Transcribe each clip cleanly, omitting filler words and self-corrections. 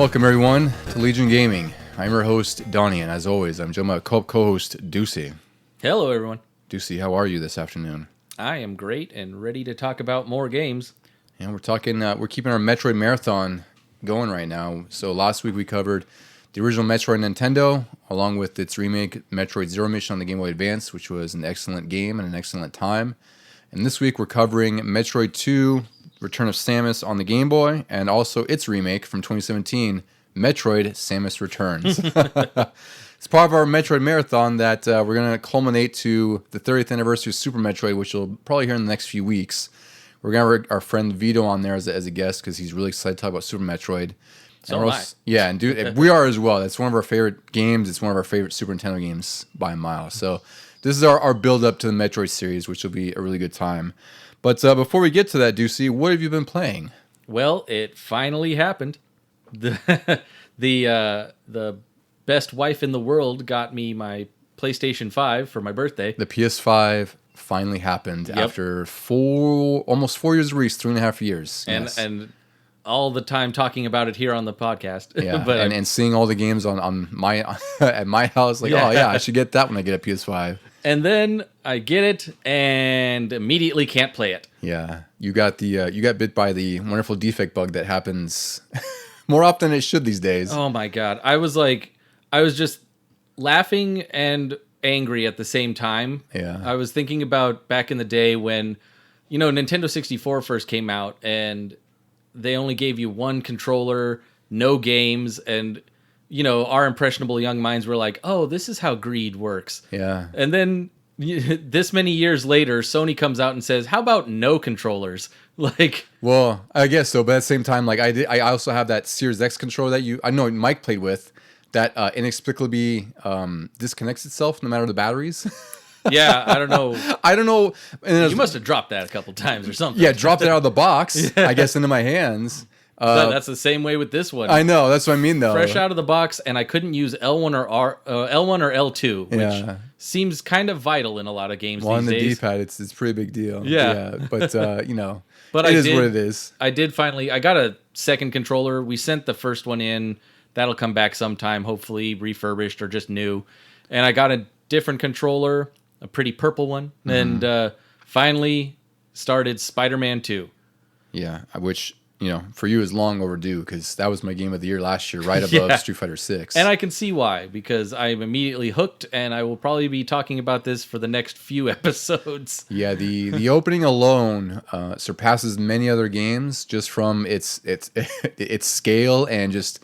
Welcome everyone to Legion Gaming. I'm your host Donnie, and as always, I'm joined by co-host Deucy. Hello, everyone. Deucy, how are you this afternoon? I am great and ready to talk about more games. And we're talking. We're keeping our Metroid marathon going right now. So last week we covered the original Metroid Nintendo, along with its remake, Metroid Zero Mission on the Game Boy Advance, which was an excellent game and an excellent time. And this week we're covering Metroid II, Return of Samus on the Game Boy, and also its remake from 2017, Metroid Samus Returns. It's part of our Metroid marathon that we're going to culminate to the 30th anniversary of Super Metroid, which you'll probably hear in the next few weeks. We're going to have our friend Vito on there as a guest because he's really excited to talk about Super Metroid. So am I. Yeah, and dude, we are as well. That's one of our favorite games. It's one of our favorite Super Nintendo games by a mile. So this is our build-up to the Metroid series, which will be a really good time. But before we get to that, Deucy, what have you been playing? Well, it finally happened. The best wife in the world got me my PlayStation 5 for my birthday. The PS5 finally happened after almost 4 years of release, 3.5 years. And all the time talking about it here on the podcast. Yeah, but and seeing all the games on my at my house, like, oh yeah, I should get that when I get a PS5. And then I get it and immediately can't play it. Yeah, you got bit by the wonderful defect bug that happens more often than it should these days. Oh my god. I was just laughing and angry at the same time. Yeah. I was thinking about back in the day when, Nintendo 64 first came out and they only gave you one controller, no games, and our impressionable young minds were like, oh, this is how greed works. Yeah. And then this many years later, Sony comes out and says, how about no controllers? Well, I guess so, but at the same time, I also have that Series X controller that I know Mike played with that inexplicably disconnects itself no matter the batteries. Yeah, I don't know. And you must have dropped that a couple times or something. Yeah, dropped it out of the box, I guess, into my hands. That's the same way with this one. I know, that's what I mean, though. Fresh out of the box, and I couldn't use L1 or L2, which seems kind of vital in a lot of games these days. On the D-pad, it's a pretty big deal. Yeah. But, but it is what it is. I got a second controller. We sent the first one in. That'll come back sometime, hopefully refurbished or just new. And I got a different controller, a pretty purple one, and finally started Spider-Man 2. Yeah, which, for you is long overdue because that was my game of the year last year, right above Street Fighter 6. And I can see why, because I'm immediately hooked, and I will probably be talking about this for the next few episodes. Yeah, the opening alone surpasses many other games just from its scale and just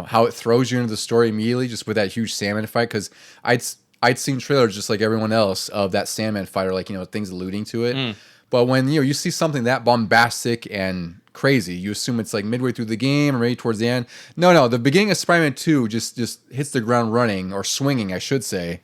how it throws you into the story immediately, just with that huge Sandman fight. Because I'd seen trailers just like everyone else of that Sandman fight, or things alluding to it. But when you see something that bombastic and crazy, you assume it's like midway through the game or maybe towards the end. No, the beginning of Spider-Man 2 just hits the ground running, or swinging, I should say,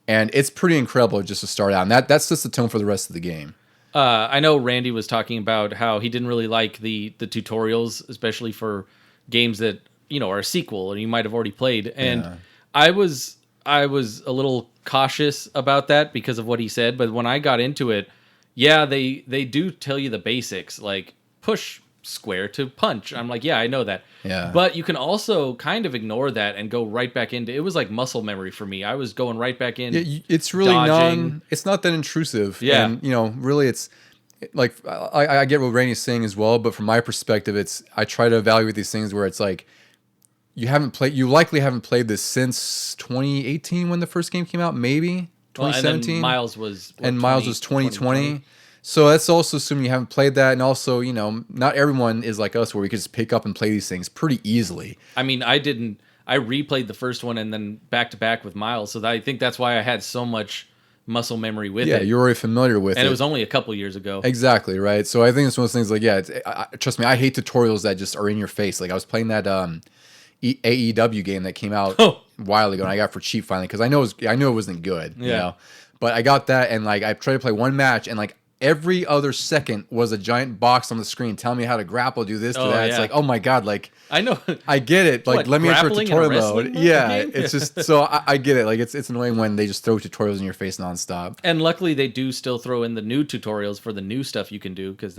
and it's pretty incredible just to start out. And that sets the tone for the rest of the game. I know Randy was talking about how he didn't really like the tutorials, especially for games that are a sequel and you might have already played. And I was a little cautious about that because of what he said. But when I got into it, yeah, they do tell you the basics, like push square to punch. I'm like, yeah, I know that. Yeah. But you can also kind of ignore that and go right back into it. Was like muscle memory for me. I was going right back in. Yeah, it's really it's not that intrusive. Yeah. And really it's like I get what Randy's saying as well, but from my perspective, I try to evaluate these things where it's like you likely haven't played this since 2018 when the first game came out, maybe 2017. And Miles was 2020. So that's also assuming you haven't played that, and also not everyone is like us where we could just pick up and play these things pretty easily. I mean, I didn't. I replayed the first one and then back to back with Miles, so I think that's why I had so much muscle memory with it. Yeah, you're already familiar with it. And it was only a couple years ago. Exactly, right? So I think it's one of those things like, trust me, I hate tutorials that just are in your face. Like I was playing that AEW game that came out a while ago, and I got for cheap finally because I knew it wasn't good. Yeah. But I got that, and I tried to play one match, and every other second was a giant box on the screen telling me how to grapple, do this, do that. Yeah. It's like, oh my god, I know, I get it. Let me enter tutorial mode. Yeah, it's just so I get it. It's annoying when they just throw tutorials in your face nonstop. And luckily, they do still throw in the new tutorials for the new stuff you can do, because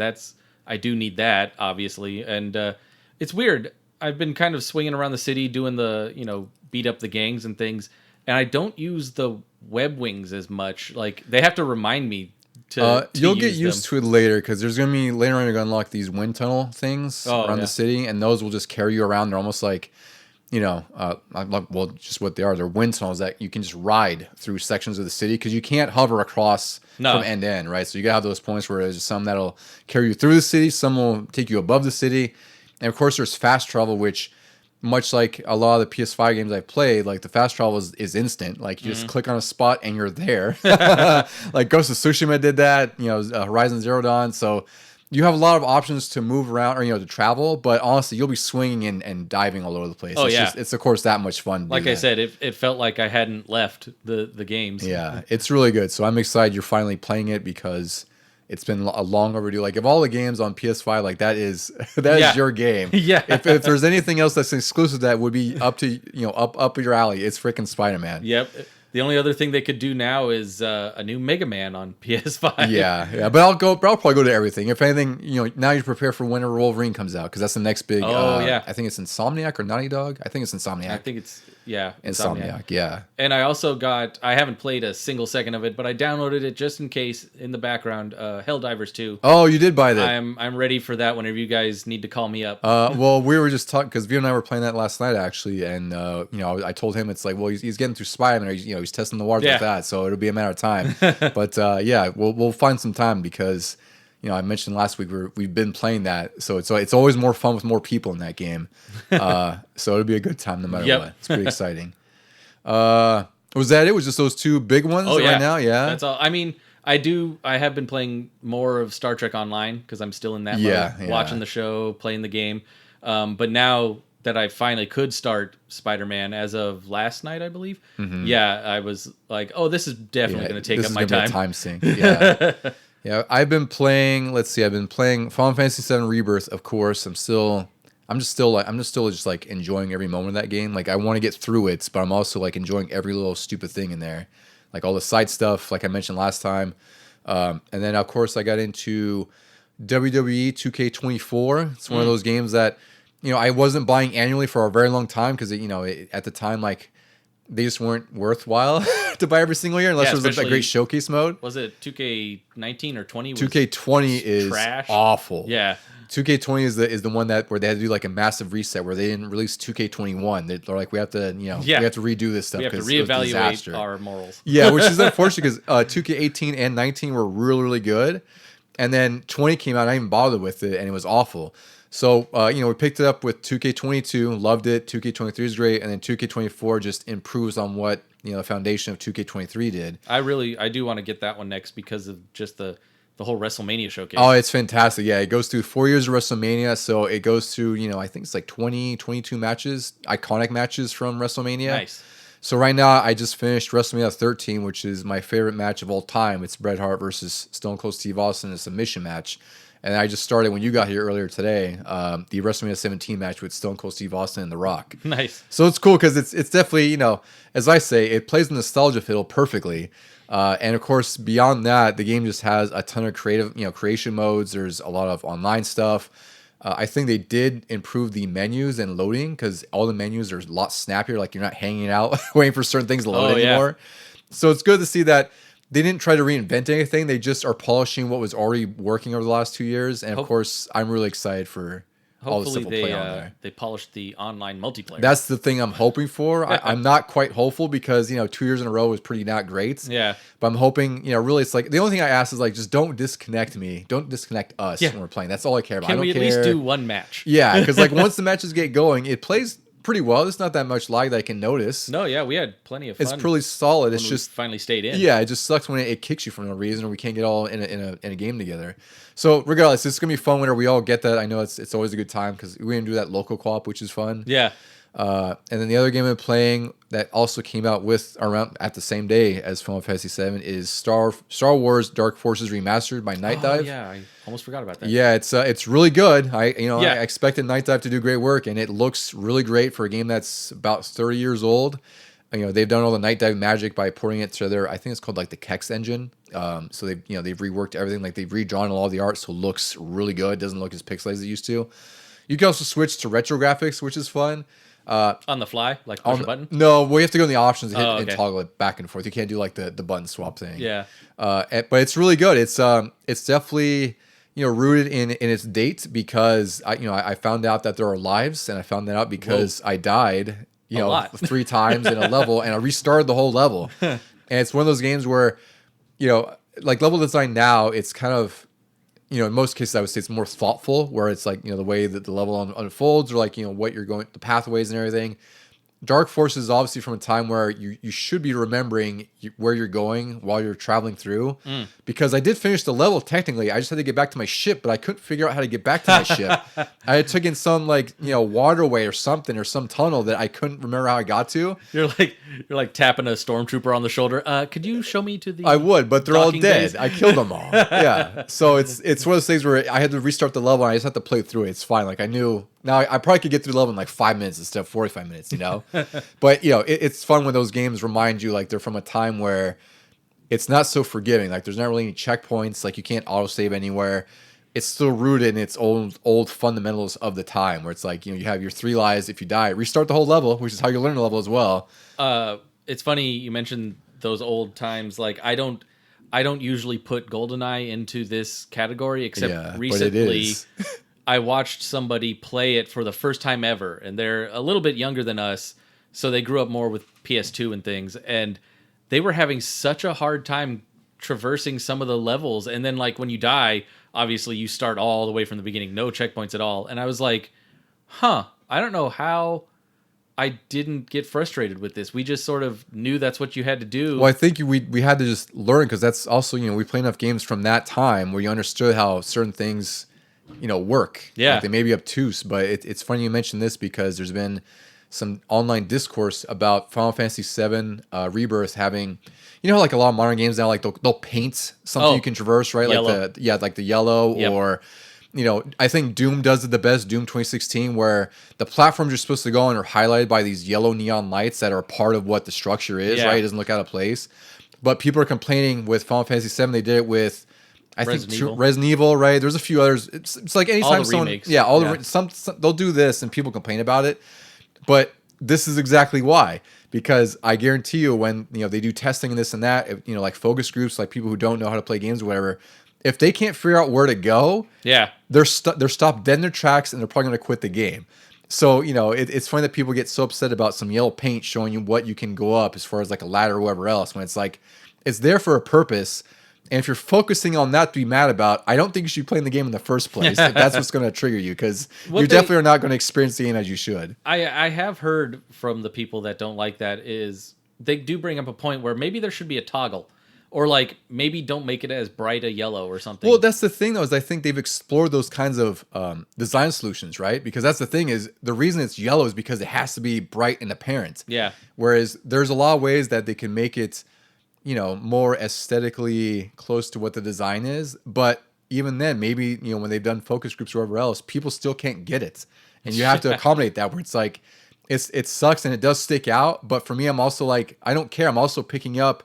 I do need that, obviously. And it's weird. I've been kind of swinging around the city doing the, beat up the gangs and things, and I don't use the web wings as much. Like they have to remind me to you'll use get used to it later because there's gonna be later on you're gonna unlock these wind tunnel things around the city, and those will just carry you around. They're almost like, well, just what they are. They're wind tunnels that you can just ride through sections of the city because you can't hover across from end to end, right? So you gotta have those points where there's some that'll carry you through the city, some will take you above the city, and of course there's fast travel, which much like a lot of the PS5 games I've played, like the fast travel is instant. Like you just click on a spot and you're there. Like Ghost of Tsushima did that, Horizon Zero Dawn. So you have a lot of options to move around or, to travel, but honestly, you'll be swinging and diving all over the place. It's of course that much fun. Like I said, it felt like I hadn't left the games. Yeah, it's really good. So I'm excited you're finally playing it because it's been a long overdue. Like, of all the games on PS5, like that is your game. Yeah. If there's anything else that's exclusive that would be up to up your alley, it's freaking Spider-Man. Yep. The only other thing they could do now is a new Mega Man on PS5. Yeah. But I'll probably go to everything. If anything, now you prepare for whenever Wolverine comes out because that's the next big. I think it's Insomniac or Naughty Dog. I think it's Insomniac. I think it's Insomniac. Yeah. And I also I haven't played a single second of it, but I downloaded it just in case in the background. Helldivers 2. Oh, you did buy that. I'm ready for that whenever you guys need to call me up. Well, we were just talking because Vito and I were playing that last night actually, and I told him it's like, well, he's getting through Spider-Man, he's testing the waters with that, so it'll be a matter of time. But we'll find some time because I mentioned last week we've been playing that, so it's always more fun with more people in that game. So it'll be a good time no matter what. It's pretty exciting. Was that it? Was just those two big ones right now? Yeah, that's all. I mean, I have been playing more of Star Trek Online because I'm still in that mode, watching the show, playing the game. But now that I finally could start Spider-Man as of last night, I believe. Mm-hmm. I was like, oh, this is definitely going to take up my time. Time sink. Yeah. Yeah, I've been playing. Let's see, I've been playing Final Fantasy VII Rebirth. Of course, I'm just still like enjoying every moment of that game. Like I want to get through it, but I'm also like enjoying every little stupid thing in there, like all the side stuff, like I mentioned last time. And then of course I got into WWE 2K24. It's one of those games that I wasn't buying annually for a very long time because at the time like they just weren't worthwhile to buy every single year unless there was a great showcase mode. Was it 2K19 or 20? 2K20 is trash. Awful. Yeah. 2K20 is the one where they had to do like a massive reset where they didn't release 2K21. They're like, we have to we have to redo this stuff. We have to reevaluate our morals. Yeah, which is unfortunate because 2K18 and 19 were really, really good. And then 20 came out, I didn't even bother with it, and it was awful. So, we picked it up with 2K22, loved it. 2K23 is great. And then 2K24 just improves on what, the foundation of 2K23 did. I do want to get that one next because of just the whole WrestleMania showcase. Oh, it's fantastic. Yeah, it goes through 4 years of WrestleMania. So it goes through, I think it's like 22 matches, iconic matches from WrestleMania. Nice. So right now, I just finished WrestleMania 13, which is my favorite match of all time. It's Bret Hart versus Stone Cold Steve Austin, a submission match. And I just started when you got here earlier today, the WrestleMania 17 match with Stone Cold Steve Austin and The Rock. Nice. So it's cool because it's definitely, as I say, it plays the nostalgia fiddle perfectly. And of course, beyond that, the game just has a ton of creation modes. There's a lot of online stuff. I think they did improve the menus and loading because all the menus are a lot snappier. Like you're not hanging out waiting for certain things to load anymore. So it's good to see that they didn't try to reinvent anything. They just are polishing what was already working over the last 2 years. And of course, I'm really excited for all the stuff we'll play on there. They polished the online multiplayer. That's the thing I'm hoping for. I'm not quite hopeful because 2 years in a row was pretty not great. Yeah. But I'm hoping, really, it's like the only thing I ask is like just don't disconnect me, don't disconnect us when we're playing. That's all I care about. Can I don't we at least do one match? Yeah, because like once the matches get going, it plays pretty well. There's not that much lag that I can notice. No, yeah, we had plenty of fun. It's pretty solid. It's just finally stayed in. Yeah, it just sucks when it kicks you for no reason or we can't get all in a game together. So regardless, it's gonna be fun whenever we all get that. I know it's always a good time because we're gonna do that local co-op, which is fun. Yeah. And then the other game I'm playing that also came out around at the same day as Final Fantasy VII is Star Wars Dark Forces Remastered by Night Dive. Yeah, I almost forgot about that. Yeah, it's really good. I expected Night Dive to do great work, and it looks really great for a game that's about 30 years old. They've done all the Night Dive magic by porting it to their, I think it's called like the Kex engine. So they've reworked everything, like they've redrawn all the art, so it looks really good. It doesn't look as pixelated as it used to. You can also switch to retro graphics, which is fun. On the fly, like push a button? No, well, you have to go in the options and, Okay. and toggle it back and forth. You can't do like the button swap thing. Yeah. But it's really good. It's definitely rooted in its date because I found out that there are lives, and I found that out because I died A lot. 3 times in a level, and I restarted the whole level. And it's one of those games where like level design now, it's kind of in most cases I would say it's more thoughtful, where it's like the way that the level unfolds, or like what you're going, the pathways and everything. Dark Force is obviously from a time where you should be remembering where you're going while you're traveling through. Because I did finish the level technically. I just had to get back to my ship, but I couldn't figure out how to get back to my ship. I had took in some waterway or something, or some tunnel that I couldn't remember how I got to. You're like tapping a stormtrooper on the shoulder. Could you show me to the I would, but they're all docking dead. bays? I killed them all. Yeah. So it's one of those things where I had to restart the level, and I just had to play through it. It's fine. Like I knew now I probably could get through the level in like 5 minutes instead of 45 minutes, But it's fun when those games remind you like they're from a time where it's not so forgiving. Like there's not really any checkpoints. Like you can't autosave anywhere. It's still rooted in its old fundamentals of the time, where it's like you have your 3 lives. If you die, restart the whole level, which is how you learn the level as well. It's funny you mentioned those old times. Like I don't usually put GoldenEye into this category, except recently. But it is. I watched somebody play it for the first time ever, and they're a little bit younger than us, so they grew up more with PS2 and things, and they were having such a hard time traversing some of the levels. And then like when you die, obviously you start all the way from the beginning, no checkpoints at all. And I was like, I don't know how I didn't get frustrated with this. We just sort of knew that's what you had to do. Well, I think we had to just learn, because that's also we play enough games from that time where you understood how certain things work. Yeah. Like they may be obtuse, but it's funny you mentioned this, because there's been some online discourse about Final Fantasy VII Rebirth having, how like a lot of modern games now, like they'll paint something you can traverse, right? Yellow. Like the yellow. Yep. Or I think Doom does it the best, Doom 2016, where the platforms you're supposed to go on are highlighted by these yellow neon lights that are part of what the structure is, right? It doesn't look out of place. But people are complaining with Final Fantasy VII. They did it with Resident Evil, right? There's a few others. It's like anytime all the someone, remakes. some they'll do this and people complain about it, but this is exactly why. Because I guarantee you, when they do testing and this and that, like focus groups, like people who don't know how to play games or whatever, if they can't figure out where to go, they're stopped dead in their tracks, and they're probably going to quit the game. So it's funny that people get so upset about some yellow paint showing you what you can go up as far as like a ladder or whatever else, when it's like it's there for a purpose. And if you're focusing on that to be mad about, I don't think you should be playing the game in the first place. If that's what's going to trigger you, because you definitely are not going to experience the game as you should. I have heard from the people that don't like that is they do bring up a point where maybe there should be a toggle, or like maybe don't make it as bright a yellow or something. Well, that's the thing though, is I think they've explored those kinds of design solutions, right? Because that's the thing, is the reason it's yellow is because it has to be bright and apparent. Yeah. Whereas there's a lot of ways that they can make it more aesthetically close to what the design is. But even then, maybe, when they've done focus groups or whatever else, people still can't get it. And you have to accommodate that, where it's like, it sucks and it does stick out. But for me, I'm also like, I don't care. I'm also picking up,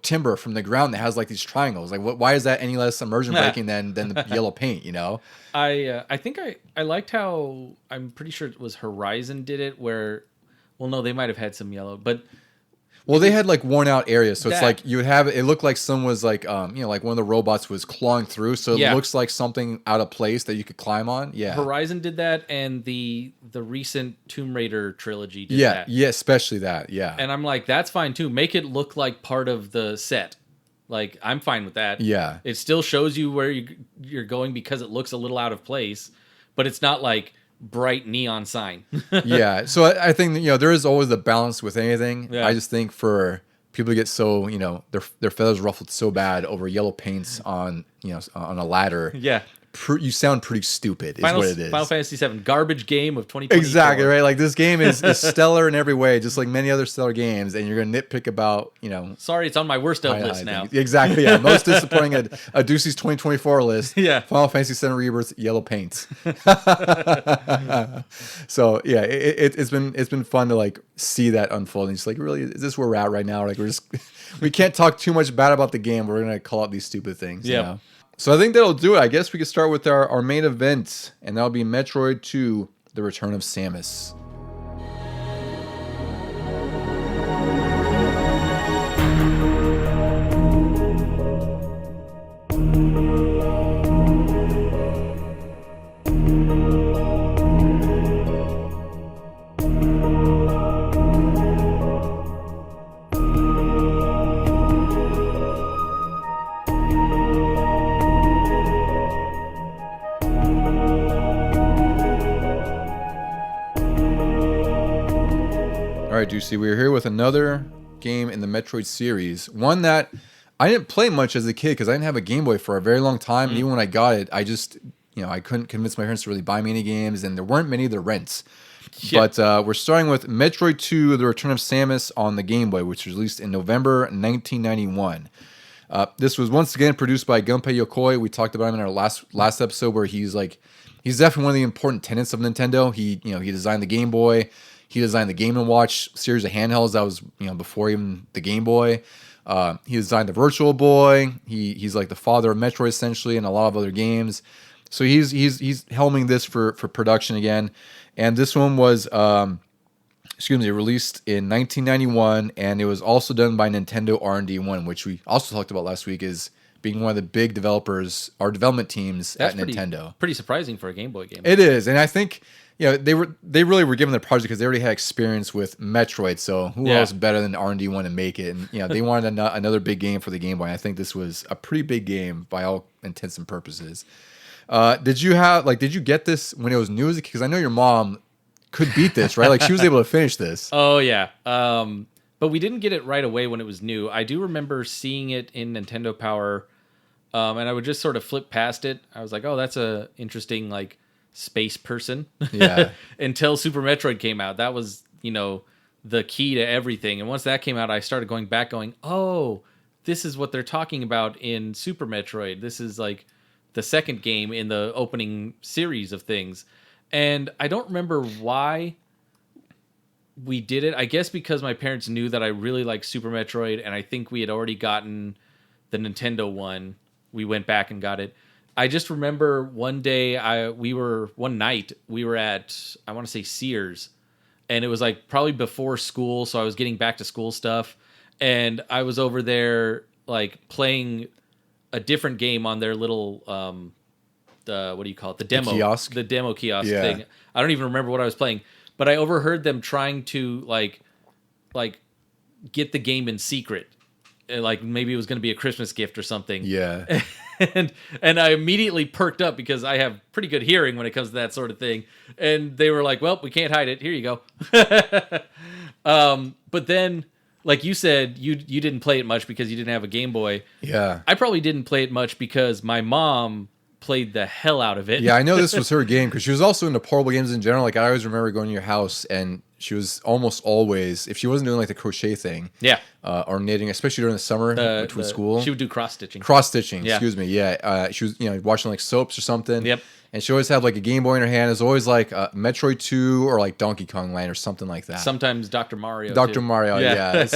timber from the ground that has like these triangles. Like, why is that any less immersion breaking than the yellow paint, I think I liked how, I'm pretty sure it was Horizon did it, where, well, no, they might have had some yellow, but... Well, they had like worn out areas, so it's like you would have it looked like someone was like like one of the robots was clawing through, so it looks like something out of place that you could climb on. Yeah, Horizon did that, and the recent Tomb Raider trilogy did that. Yeah, especially that. Yeah, and I'm like, that's fine too. Make it look like part of the set. Like, I'm fine with that. Yeah, it still shows you where you're going because it looks a little out of place, but it's not like bright neon sign. Yeah, so I think there is always a balance with anything. I just think for people to get so their feathers ruffled so bad over yellow paints on on a ladder, you sound pretty stupid. Is what it is. Final Fantasy VII, garbage game of 2024. Exactly right. Like, this game is stellar in every way, just like many other stellar games, and you're gonna nitpick about Sorry, it's on my worst of list now. Exactly. Yeah, most disappointing a Deucy's 2024 list. Yeah, Final Fantasy VII Rebirth, yellow paints. So yeah, it's been fun to like see that unfold. And just like, really, is this where we're at right now? Like, we can't talk too much bad about the game. We're gonna call out these stupid things. Yeah. So I think that'll do it. I guess we could start with our main event, and that'll be Metroid 2, The Return of Samus. All right, Deucy, we're here with another game in the Metroid series. One that I didn't play much as a kid because I didn't have a Game Boy for a very long time. And even when I got it, I just, I couldn't convince my parents to really buy me any games, and there weren't many to rent. Yeah. But we're starting with Metroid 2, The Return of Samus on the Game Boy, which was released in November 1991. This was once again produced by Gunpei Yokoi. We talked about him in our last episode, where he's definitely one of the important tenants of Nintendo. He designed the Game Boy. He designed the Game & Watch series of handhelds that was before even the Game Boy. He designed the Virtual Boy. He's like the father of Metroid essentially, and a lot of other games. So he's helming this for production again. And this one was released in 1991, and it was also done by Nintendo R&D1, which we also talked about last week as being one of the big developers or development teams at Nintendo. Pretty surprising for a Game Boy game. It is, and I think they really were given the project because they already had experience with Metroid. So who else better than R&D1 to make it? And they wanted another big game for the Game Boy. And I think this was a pretty big game by all intents and purposes. Did you get this when it was new as a kid? Because I know your mom could beat this, right? Like she was able to finish this. Oh yeah. But we didn't get it right away when it was new. I do remember seeing it in Nintendo Power, and I would just sort of flip past it. I was like, oh, that's a interesting space person. Yeah. Until Super Metroid came out. That was, the key to everything. And once that came out, I started going back going, oh, this is what they're talking about in Super Metroid. This is like the second game in the opening series of things. And I don't remember why we did it. I guess because my parents knew that I really liked Super Metroid, and I think we had already gotten the Nintendo one. We went back and got it. I just remember one night we were at, I want to say Sears, and it was probably before school, so I was getting back to school stuff, and I was over there playing a different game on their little what do you call it? The demo kiosk. The demo kiosk thing. I don't even remember what I was playing, but I overheard them trying to get the game in secret. Maybe it was going to be a Christmas gift or something. Yeah. and I immediately perked up because I have pretty good hearing when it comes to that sort of thing. And they were like, well, we can't hide it. Here you go. But then, like you said, you didn't play it much because you didn't have a Game Boy. Yeah. I probably didn't play it much because my mom played the hell out of it. Yeah, I know this was her game because she was also into portable games in general. I always remember going to your house, and she was almost always, if she wasn't doing the crochet thing, or knitting, especially during the summer between school, she would do cross stitching. Excuse me. Yeah, she was watching soaps or something. Yep. And she always had a Game Boy in her hand. It was always Metroid 2 or Donkey Kong Land or something like that. Sometimes Dr. Mario. Dr. Mario, yeah.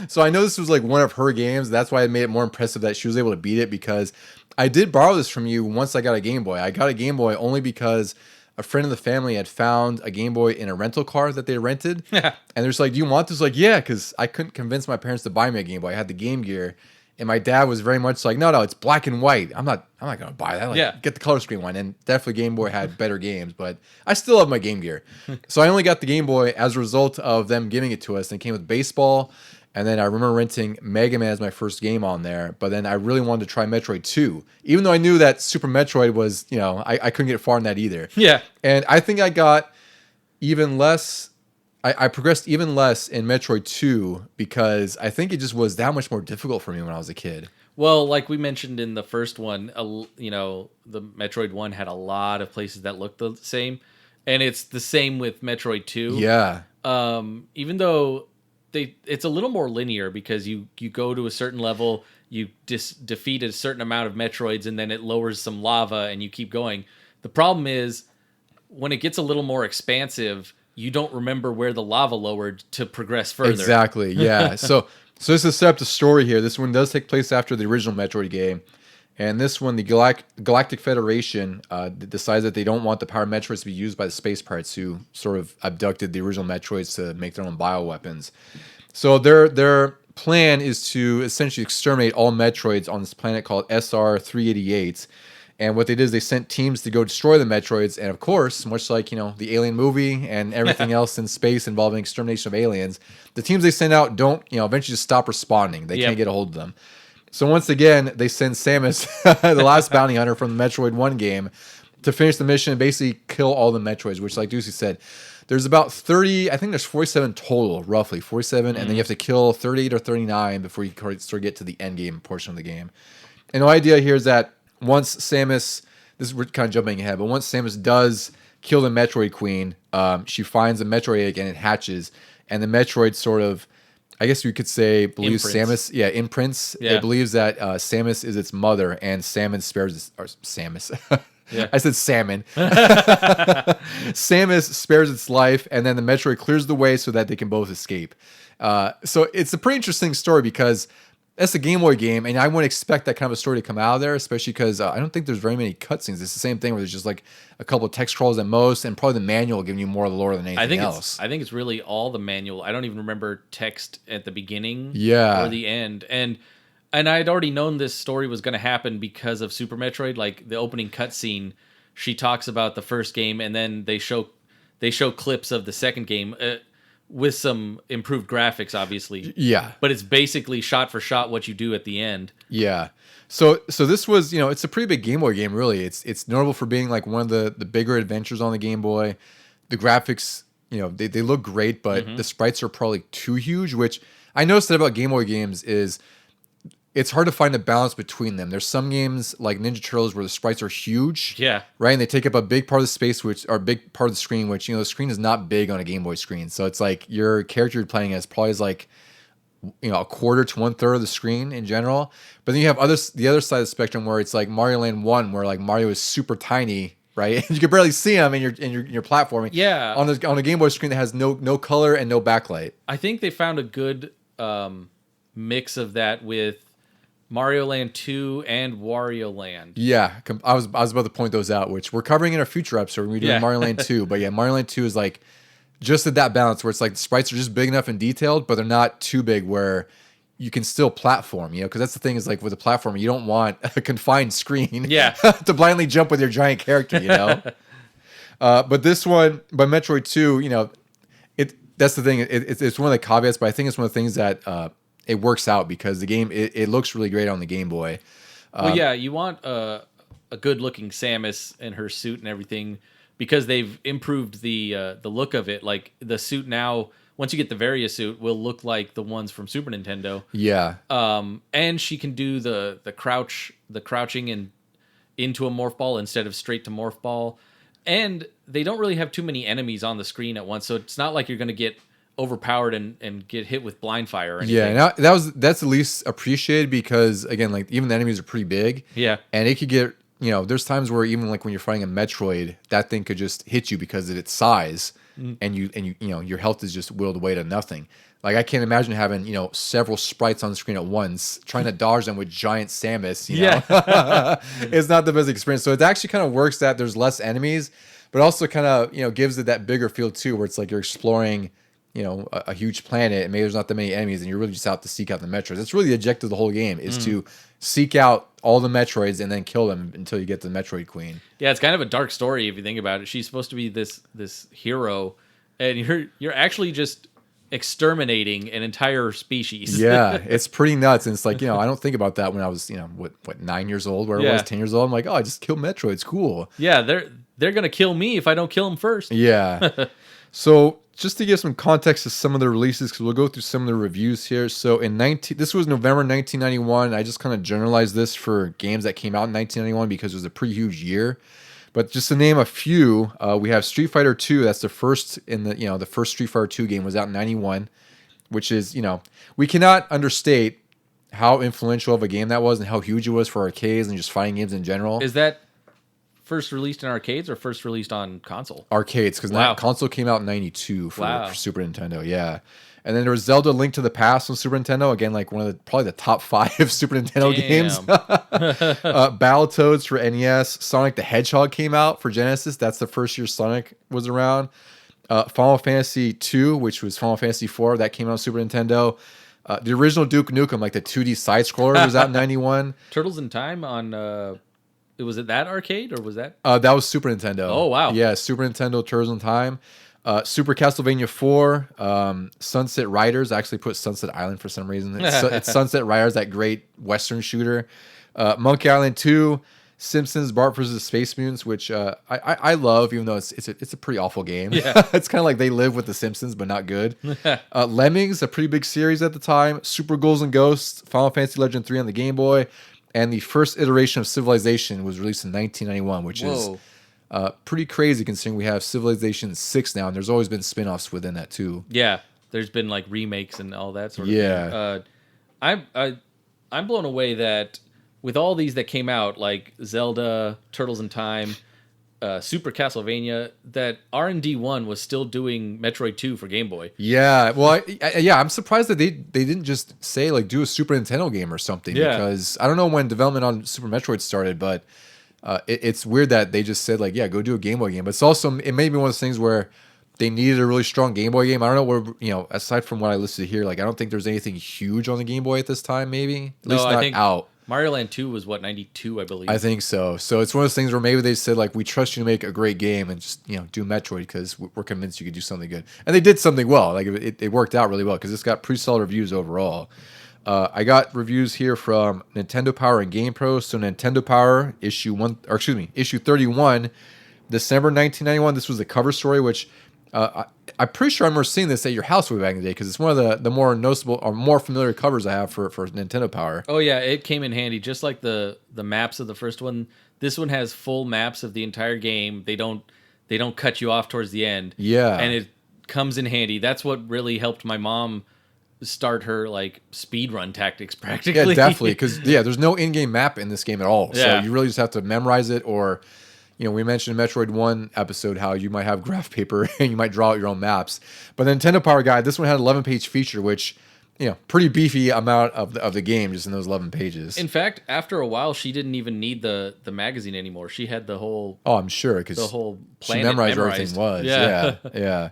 So I know this was one of her games. That's why it made it more impressive that she was able to beat it, because I did borrow this from you once I got a Game Boy. I got a Game Boy only because a friend of the family had found a Game Boy in a rental car that they rented. And they're just like, do you want this? Yeah, because I couldn't convince my parents to buy me a Game Boy. I had the Game Gear. And my dad was very much like, no, it's black and white. I'm not gonna buy that. Get the color screen one. And definitely Game Boy had better games, but I still have my Game Gear. So I only got the Game Boy as a result of them giving it to us. And it came with baseball. And then I remember renting Mega Man as my first game on there. But then I really wanted to try Metroid 2, even though I knew that Super Metroid was, I couldn't get far in that either. Yeah. And I think I got even less. I progressed even less in Metroid 2 because I think it just was that much more difficult for me when I was a kid. Well, like we mentioned in the first one, the Metroid 1 had a lot of places that looked the same. And it's the same with Metroid 2. Yeah. Even though it's a little more linear because you go to a certain level, you defeat a certain amount of Metroids, and then it lowers some lava and you keep going. The problem is when it gets a little more expansive, you don't remember where the lava lowered to progress further. Exactly, yeah. So this is set up the story here. This one does take place after the original Metroid game. And this one, the Galactic Federation decides that they don't want the Power Metroids to be used by the Space Pirates, who sort of abducted the original Metroids to make their own bioweapons. So their plan is to essentially exterminate all Metroids on this planet called SR-388. And what they did is they sent teams to go destroy the Metroids. And of course, much like, the Alien movie and everything else in space involving extermination of aliens, the teams they send out don't, eventually just stop responding. They can't get a hold of them. So once again, they send Samus, the last bounty hunter from the Metroid 1 game, to finish the mission and basically kill all the Metroids, which, like Deucy said, there's about 30, I think there's 47 total, roughly, 47, and then you have to kill 38 or 39 before you sort of get to the end game portion of the game. And the idea here is that once Samus, we're kind of jumping ahead, but once Samus does kill the Metroid Queen, she finds a Metroid egg and it hatches, and the Metroid sort of, I guess you could say, believes Imprints. imprints. Yeah. It believes that Samus is its mother, and Samus. Yeah. I said salmon. Samus spares its life, and then the Metroid clears the way so that they can both escape. So it's a pretty interesting story because that's a Game Boy game, and I wouldn't expect that kind of a story to come out of there, especially because I don't think there's very many cutscenes. It's the same thing where there's just like a couple of text crawls at most, and probably the manual giving you more of the lore than anything else. I think it's really all the manual. I don't even remember text at the beginning or the end. And I'd already known this story was going to happen because of Super Metroid. Like the opening cutscene, she talks about the first game, and then they show clips of the second game. With some improved graphics, obviously. Yeah. But it's basically shot for shot what you do at the end. Yeah. So this was, it's a pretty big Game Boy game, really. It's notable for being like one of the bigger adventures on the Game Boy. The graphics, they look great, but the sprites are probably too huge, which I noticed that about Game Boy games is it's hard to find a balance between them. There's some games like Ninja Turtles where the sprites are huge. Yeah. Right? And they take up a big part of the space, which are a big part of the screen, which, the screen is not big on a Game Boy screen. So it's like your character you're playing as probably is like, a quarter to 1/3 of the screen in general. But then you have the other side of the spectrum where it's like Mario Land 1, where like Mario is super tiny, right? You can barely see him in your platforming. Yeah. On a Game Boy screen that has no color and no backlight. I think they found a good mix of that with Mario Land 2 and Wario Land. Yeah, I was about to point those out, which we're covering in a future episode when we're doing Mario Land 2. But yeah, Mario Land 2 is like just at that balance where it's like the sprites are just big enough and detailed, but they're not too big where you can still platform, because that's the thing is like with a platformer, you don't want a confined screen to blindly jump with your giant character, But this one, by Metroid 2, that's the thing. It's one of the caveats, but I think it's one of the things that it works out because the game it looks really great on the Game Boy. You want a good-looking Samus in her suit and everything because they've improved the look of it. Like the suit now, once you get the Varia suit, will look like the ones from Super Nintendo. Yeah. And she can do the crouching and into a morph ball instead of straight to morph ball. And they don't really have too many enemies on the screen at once, so it's not like you're going to get overpowered and get hit with blind fire or anything. Yeah, that's the least appreciated because again, like even the enemies are pretty big. Yeah. And it could get, there's times where even like when you're fighting a Metroid, that thing could just hit you because of its size and your health is just whittled away to nothing. Like I can't imagine having, several sprites on the screen at once trying to dodge them with giant Samus, It's not the best experience. So it actually kind of works that there's less enemies, but also kind of, gives it that bigger feel too where it's like you're exploring a huge planet and maybe there's not that many enemies and you're really just out to seek out the Metroids. That's really the objective of the whole game is to seek out all the Metroids and then kill them until you get to the Metroid Queen. Yeah, it's kind of a dark story if you think about it. She's supposed to be this hero and you're actually just exterminating an entire species. Yeah, it's pretty nuts. And it's like, I don't think about that when I was, 9 years old, where I was 10 years old. I'm like, oh, I just killed Metroids. Cool. Yeah, they're going to kill me if I don't kill them first. Yeah. So just to give some context to some of the releases, because we'll go through some of the reviews here. So this was November 1991. I just kind of generalized this for games that came out in 1991 because it was a pretty huge year. But just to name a few, we have Street Fighter II. That's the first the first Street Fighter II game was out in 91, which is, we cannot understate how influential of a game that was and how huge it was for arcades and just fighting games in general. Is that first released in arcades or first released on console? Arcades, because Wow. that console came out in '92 Wow. for Super Nintendo. Yeah, and then there was Zelda: Link to the Past on Super Nintendo. Again, like one of probably the top 5 Super Nintendo games. Battletoads for NES. Sonic the Hedgehog came out for Genesis. That's the first year Sonic was around. Final Fantasy II, which was Final Fantasy IV, that came out on Super Nintendo. The original Duke Nukem, like the 2D side scroller, was out in '91. Turtles in Time on was it that arcade or was that? That was Super Nintendo. Oh, wow. Yeah, Super Nintendo Turtles in Time. Super Castlevania 4, Sunset Riders. I actually put Sunset Island for some reason. It's Sunset Riders, that great Western shooter. Monkey Island 2, Simpsons, Bart vs. Space Mutants, which I love, even though it's a pretty awful game. Yeah. It's kind of like They Live with the Simpsons, but not good. Lemmings, a pretty big series at the time. Super Ghouls and Ghosts, Final Fantasy Legend 3 on the Game Boy. And the first iteration of Civilization was released in 1991, which Whoa. is pretty crazy considering we have Civilization 6 now, and there's always been spin-offs within that too. Yeah, there's been like remakes and all that sort of Yeah. thing. I'm blown away that with all these that came out, like Zelda, Turtles in Time, Super Castlevania, that R&D1 was still doing Metroid 2 for Game Boy. Yeah, well, I'm surprised that they didn't just say like do a Super Nintendo game or something, Yeah. because I don't know when development on Super Metroid started, but it's weird that they just said like, yeah, go do a Game Boy game. But it's also, it may be one of those things where they needed a really strong Game Boy game. I don't know where, aside from what I listed here, like I don't think there's anything huge on the Game Boy at this time. Maybe at least I not think out. Mario Land 2 was what, 92, I believe. I think so. So it's one of those things where maybe they said like, we trust you to make a great game and just do Metroid because we're convinced you could do something good. And they did something well. Like it worked out really well because it's got pretty solid reviews overall. I got reviews here from Nintendo Power and GamePro. So Nintendo Power issue 31, December 1991. This was the cover story, which I'm pretty sure I remember seeing this at your house way back in the day because it's one of the more noticeable or more familiar covers I have for Nintendo Power. Oh yeah, it came in handy. Just like the maps of the first one, this one has full maps of the entire game. They don't cut you off towards the end. Yeah, and it comes in handy. That's what really helped my mom start her like speed run tactics practically. Yeah, definitely, because there's no in-game map in this game at all. Yeah. So you really just have to memorize it, or we mentioned in Metroid 1 episode how you might have graph paper and you might draw out your own maps. But the Nintendo Power Guide, this one had an 11-page feature, which pretty beefy amount of the game just in those 11 pages. In fact, after a while, she didn't even need the magazine anymore. She had the whole I'm sure, because the whole she planet memorized where everything was. Yeah.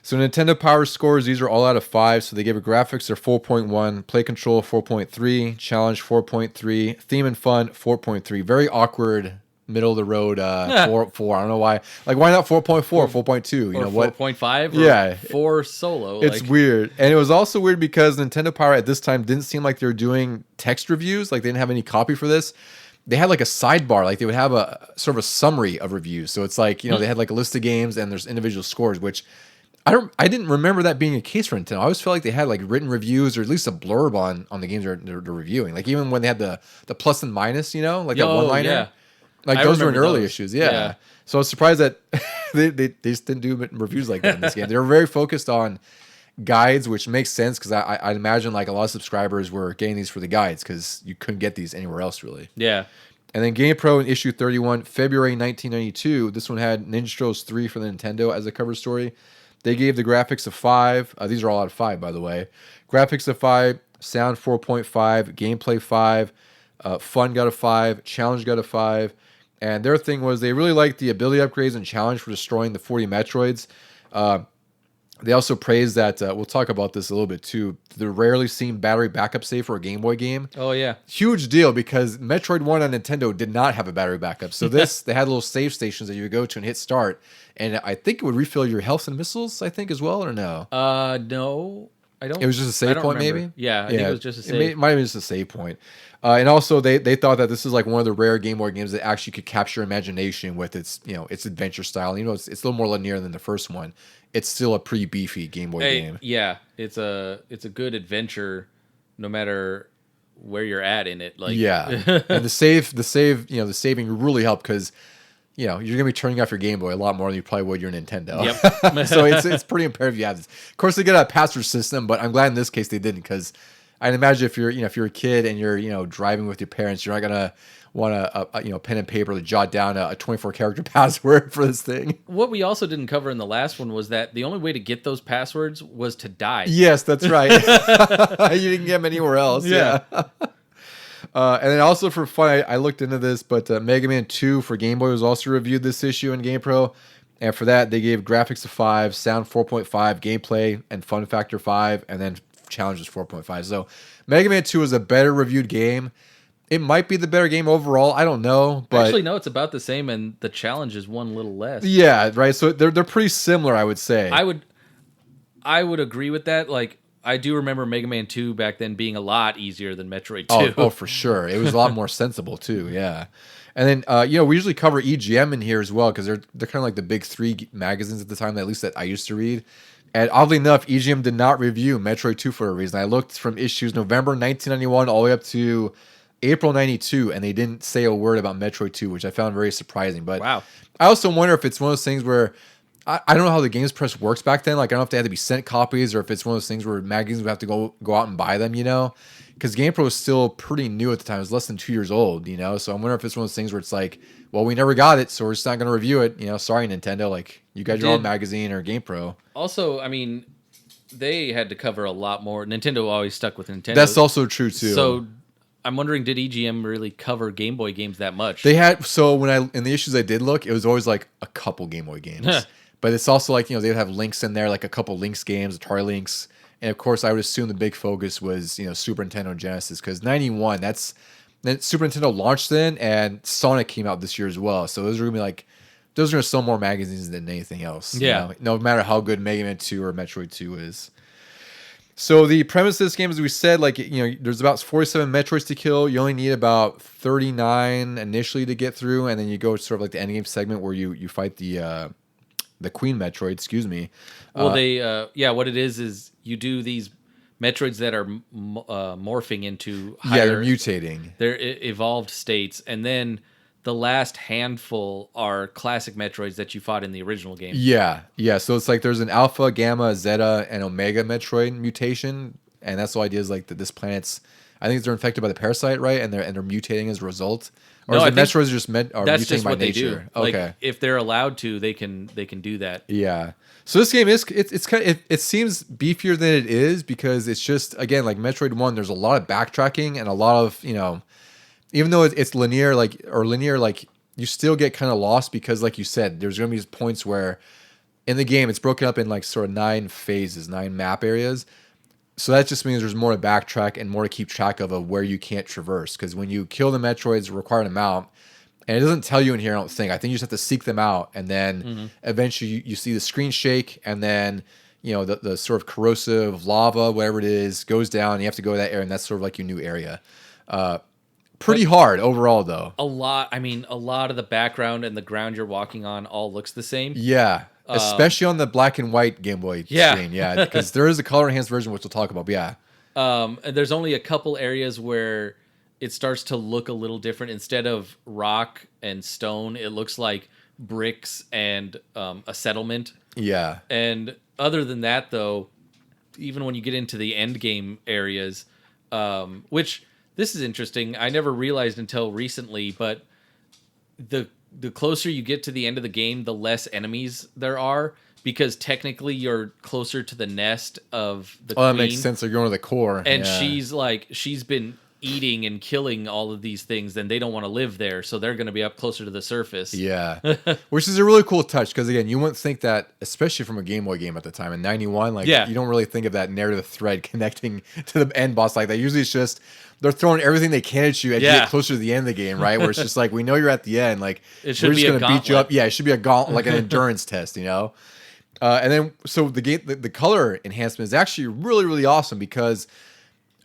So Nintendo Power scores, these are all out of 5. So they gave it graphics, they're 4.1, play control 4.3, challenge 4.3, theme and fun 4.3. Very awkward, middle of the road 4. I don't know why. Like, why not 4.4, 4.2? or What? 4.5 or Yeah. 4 solo. It's weird. And it was also weird because Nintendo Power at this time didn't seem like they were doing text reviews. Like, they didn't have any copy for this. They had like a sidebar, like they would have a sort of a summary of reviews. So it's like, they had like a list of games and there's individual scores, which I didn't remember that being a case for Nintendo. I always felt like they had like written reviews or at least a blurb on the games they're reviewing. Like even when they had the plus and minus, like that one-liner. Yeah. Like I those were in remember early those. issues. Yeah. Yeah. So I was surprised that they just didn't do reviews like that in this game. They were very focused on guides, which makes sense because I imagine like a lot of subscribers were getting these for the guides because you couldn't get these anywhere else really. Yeah. And then GamePro in issue 31, February 1992. This one had Ninja Turtles 3 for the Nintendo as a cover story. They gave the graphics a 5. These are all out of 5, by the way. Graphics a 5, sound 4.5, gameplay 5, fun got a 5, challenge got a 5. And their thing was they really liked the ability upgrades and challenge for destroying the 40 Metroids. They also praised that, we'll talk about this a little bit too, the rarely seen battery backup save for a Game Boy game. Oh, yeah. Huge deal because Metroid 1 on Nintendo did not have a battery backup. So they had little save stations that you would go to and hit start. And I think it would refill your health and missiles, I think, as well, or no? No. I don't. It was just a save point, remember. maybe? Yeah, I think it was just a save. It might have been just a save point. And also, they thought that this is like one of the rare Game Boy games that actually could capture imagination with its, its adventure style. It's a little more linear than the first one. It's still a pretty beefy Game Boy game. Yeah, it's a good adventure, no matter where you're at in it. Like, yeah, and the saving really helped because you're gonna be turning off your Game Boy a lot more than you probably would your Nintendo. Yep. So it's pretty imperative you have this. Of course, they get a password system, but I'm glad in this case they didn't because I'd imagine if you're a kid and you're driving with your parents, you're not gonna want a pen and paper to jot down a 24 character password for this thing. What we also didn't cover in the last one was that the only way to get those passwords was to die. Yes, that's right. You didn't get them anywhere else. Yeah. And then also for fun, I looked into this, but Mega Man 2 for Game Boy was also reviewed this issue in GamePro. And for that, they gave graphics a 5, sound 4.5, gameplay and fun factor 5, and then challenges 4.5. So Mega Man 2 is a better reviewed game. It might be the better game overall. I don't know. But actually, no, it's about the same, and the challenge is one little less. Yeah, right. So they're pretty similar, I would say. I would agree with that. Like, I do remember Mega Man 2 back then being a lot easier than Metroid 2. Oh, for sure. It was a lot more sensible too. Yeah. And then, we usually cover EGM in here as well because they're kind of like the big three magazines at the time, at least that I used to read. And oddly enough, EGM did not review Metroid 2 for a reason. I looked from issues November 1991 all the way up to April 92, and they didn't say a word about Metroid 2, which I found very surprising. But wow. I also wonder if it's one of those things where I don't know how the Games Press works back then. Like, I don't know if they had to be sent copies or if it's one of those things where magazines would have to go out and buy them, Because GamePro was still pretty new at the time. It was less than 2 years old, So I wonder if it's one of those things where it's like, well, we never got it, so we're just not going to review it. Sorry, Nintendo. Like, you got your own magazine or GamePro. Also, I mean, they had to cover a lot more. Nintendo always stuck with Nintendo. That's also true, too. So I'm wondering, did EGM really cover Game Boy games that much? They had, so in the issues I did look, it was always like a couple Game Boy games. But it's also like, they'd have Links in there, like a couple Links games, Atari Links. And of course, I would assume the big focus was, Super Nintendo and Genesis. Because 91, then Super Nintendo launched then, and Sonic came out this year as well. So those are going to be those are going to sell more magazines than anything else. Yeah. No matter how good Mega Man 2 or Metroid 2 is. So the premise of this game, as we said, there's about 47 Metroids to kill. You only need about 39 initially to get through. And then you go sort of like the endgame segment where you fight the Queen Metroid, excuse me. Well, what it is you do these Metroids that are morphing into higher... Yeah, they're mutating. They're evolved states, and then the last handful are classic Metroids that you fought in the original game. Yeah. So it's like there's an Alpha, Gamma, Zeta, and Omega Metroid mutation, and that's the idea is like that this planet's... I think they're infected by the parasite, right? And they're mutating as a result. Or no, is the Metroids just are that's mutating just by what nature? They do. Okay. Like, if they're allowed to, they can do that. Yeah. So this game it seems beefier than it is because it's just, again, like Metroid 1, there's a lot of backtracking and a lot of, even though it's linear, you still get kind of lost because, like you said, there's going to be points where in the game it's broken up in like sort of 9 phases, 9 map areas. So that just means there's more to backtrack and more to keep track of where you can't traverse. Because when you kill the Metroids, require an amount, and it doesn't tell you in here, I don't think. I think you just have to seek them out, and then eventually you see the screen shake, and then the sort of corrosive lava, whatever it is, goes down, and you have to go to that area, and that's sort of like your new area. Pretty hard overall, though. A lot of the background and the ground you're walking on all looks the same. Yeah. Especially on the black and white Game Boy screen, because there is a color enhanced version, which we'll talk about. But yeah, and there's only a couple areas where it starts to look a little different. Instead of rock and stone, it looks like bricks and a settlement. Yeah. And other than that, though, even when you get into the end game areas, which this is interesting, I never realized until recently, but the closer you get to the end of the game, the less enemies there are, because technically you're closer to the nest of the queen. Oh, that makes sense. They're going to the core. And she's been eating and killing all of these things, and they don't want to live there, so they're going to be up closer to the surface. Yeah. Which is a really cool touch, because again, you wouldn't think that, especially from a Game Boy game at the time, in 91, you don't really think of that narrative thread connecting to the end boss like that. Usually it's just... they're throwing everything they can at you as you get closer to the end of the game, right? Where it's just like, we know you're at the end. Like, we're just going to beat you up. Yeah, it should be a gauntlet, like an endurance test, And then, so the color enhancement is actually really, really awesome because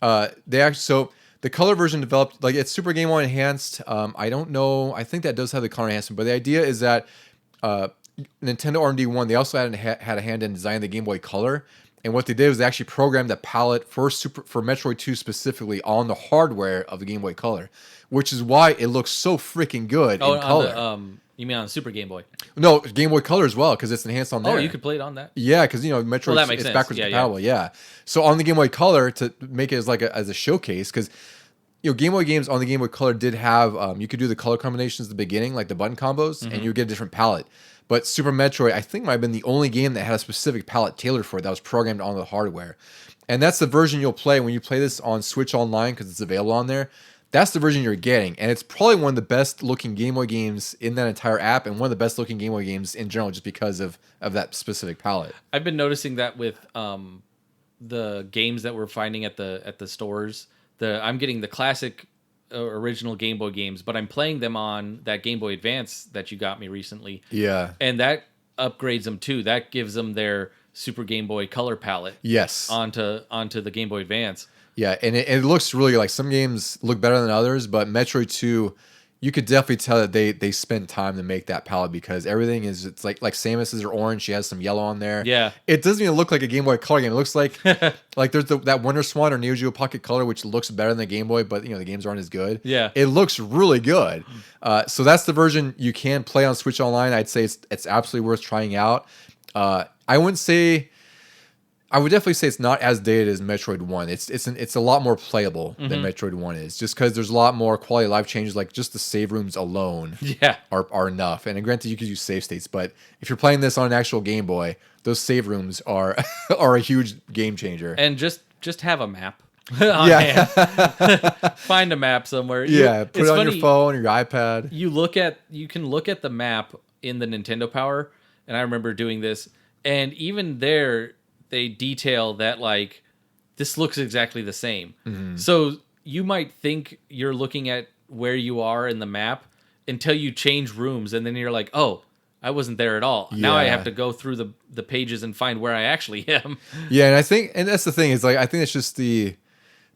the color version developed, like, it's Super Game Boy enhanced. I don't know. I think that does have the color enhancement, but the idea is that Nintendo R&D1, they also had a hand in designing the Game Boy Color. And what they did was they actually programmed the palette for Metroid 2 specifically on the hardware of the Game Boy Color, which is why it looks so freaking good in color. You mean on Super Game Boy? No, Game Boy Color as well because it's enhanced on there. Oh, you could play it on that. Yeah, because Metroid that makes it's sense. backwards Yeah, compatible. Yeah. So on the Game Boy Color to make it as as a showcase because Game Boy games on the Game Boy Color did have you could do the color combinations at the beginning like the button combos and you would get a different palette. But Super Metroid I think might have been the only game that had a specific palette tailored for it that was programmed onto the hardware. And that's the version you'll play when you play this on Switch Online because it's available on there. That's the version you're getting. And it's probably one of the best looking Game Boy games in that entire app and one of the best looking Game Boy games in general just because of that specific palette. I've been noticing that with the games that we're finding at the stores. I'm getting the classic original Game Boy games, but I'm playing them on that Game Boy Advance that you got me recently. Yeah. And that upgrades them too. That gives them their Super Game Boy Color palette. Yes. Onto the Game Boy Advance. Yeah, and it looks really good. Like some games look better than others, but Metroid 2, you could definitely tell that they spend time to make that palette because everything it's like Samus's are orange. She has some yellow on there. Yeah, it doesn't even look like a Game Boy Color game. It looks like like there's that Wonder Swan or Neo Geo Pocket Color, which looks better than the Game Boy, but the games aren't as good. Yeah, it looks really good. So that's the version you can play on Switch Online. I'd say it's absolutely worth trying out. I would definitely say it's not as dated as Metroid 1. It's a lot more playable than Metroid 1 is, just because there's a lot more quality of life changes. Like just the save rooms alone, are enough. And granted, you could use save states, but if you're playing this on an actual Game Boy, those save rooms are are a huge game changer. And just have a map. Yeah, find a map somewhere. Put it on your phone or your iPad. You can look at the map in the Nintendo Power, and I remember doing this, and even there. They detail that like this looks exactly the same. So you might think you're looking at where you are in the map until you change rooms and then you're like, oh, I wasn't there at all. Yeah. Now I have to go through the pages and find where I actually am. Yeah, and that's the thing is like I think it's just the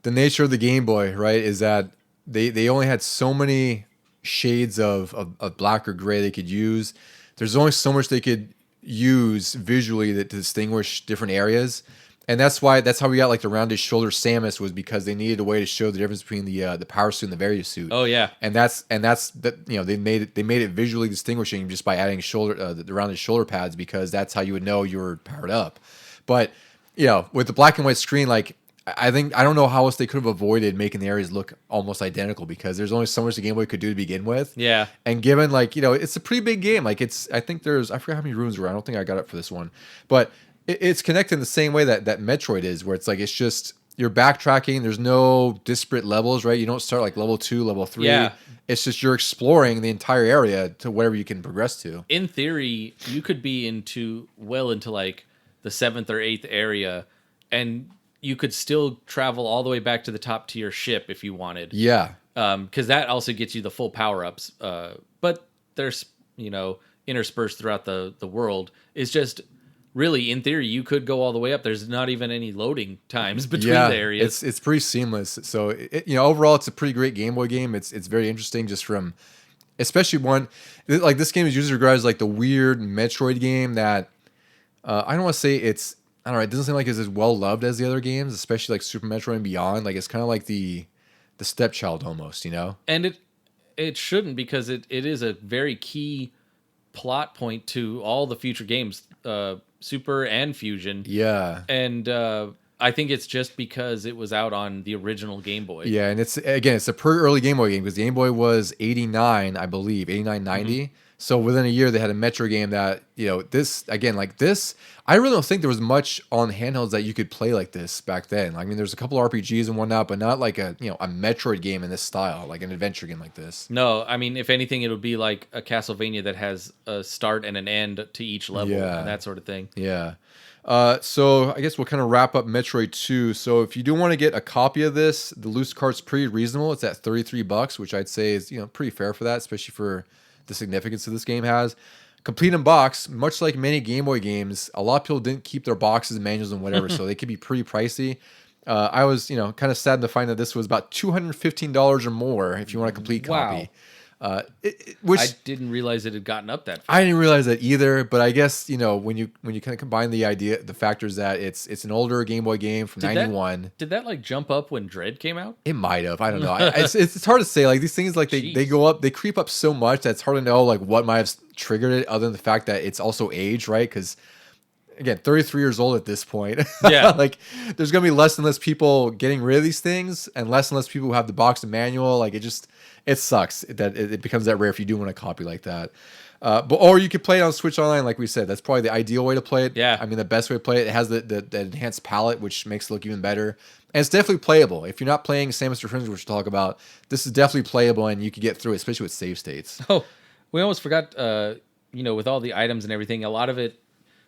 nature of the Game Boy, right? Is that they only had so many shades of black or gray they could use. There's only so much they could use visually to distinguish different areas, and that's how we got like the rounded shoulder Samus was because they needed a way to show the difference between the power suit and the Varia suit. Oh yeah, and that's that they made it visually distinguishing just by adding the rounded shoulder pads because that's how you would know you were powered up. But with the black and white screen, like I don't know how else they could have avoided making the areas look almost identical because there's only so much the Game Boy could do to begin with. Yeah. And given it's a pretty big game. Like I forgot how many rooms were. I don't think I got it for this one, but it's connected in the same way that Metroid is, where it's like it's just you're backtracking. There's no disparate levels, right? You don't start like level 2, level 3. Yeah. It's just you're exploring the entire area to whatever you can progress to. In theory, you could be into like the 7th or 8th area, and you could still travel all the way back to the top to your ship if you wanted. Yeah. Because that also gets you the full power-ups. But there's, interspersed throughout the world. It's just, really, in theory, you could go all the way up. There's not even any loading times between the areas. It's pretty seamless. So, overall, it's a pretty great Game Boy game. It's very interesting just from, especially one, like this game is usually regarded as like the weird Metroid game that, I don't want to say it's, I don't know. It doesn't seem like it's as well loved as the other games, especially like Super Metroid and beyond. Like it's kind of like the stepchild almost, And it shouldn't because it is a very key plot point to all the future games, Super and Fusion. Yeah. And I think it's just because it was out on the original Game Boy. Yeah, and it's a pretty early Game Boy game because the Game Boy was 89, I believe, 89, 90. Mm-hmm. So within a year, they had a Metro game that, this, again, like this, I really don't think there was much on handhelds that you could play like this back then. I mean, there's a couple RPGs and whatnot, but not like a Metroid game in this style, like an adventure game like this. No, I mean, if anything, it would be like a Castlevania that has a start and an end to each level and that sort of thing. Yeah. So I guess we'll kind of wrap up Metroid 2. So if you do want to get a copy of this, the loose cart's pretty reasonable. It's at $33, which I'd say is, pretty fair for that, especially for the significance of this game has. Complete in box, much like many Game Boy games, a lot of people didn't keep their boxes, manuals, and whatever, so they could be pretty pricey. I was, kind of sad to find that this was about $215 or more if you want a complete copy. Which I didn't realize it had gotten up that far. I didn't realize that either. But I guess when you kind of combine the factors that it's an older Game Boy game from '91. Did that like jump up when Dread came out? It might have. I don't know. It's hard to say. Like these things, like they go up, they creep up so much that it's hard to know like what might have triggered it, other than the fact that it's also age, right? Because again, 33 years old at this point. Yeah. Like there's gonna be less and less people getting rid of these things, and less people who have the box and manual. Like it sucks that it becomes that rare if you do want a copy like that. Or you could play it on Switch Online, like we said. That's probably the ideal way to play it. Yeah. I mean, the best way to play it. It has the enhanced palette, which makes it look even better. And it's definitely playable. If you're not playing Samus Returns, which we'll talk about, this is definitely playable, and you could get through it, especially with save states. Oh, we almost forgot, with all the items and everything, a lot of it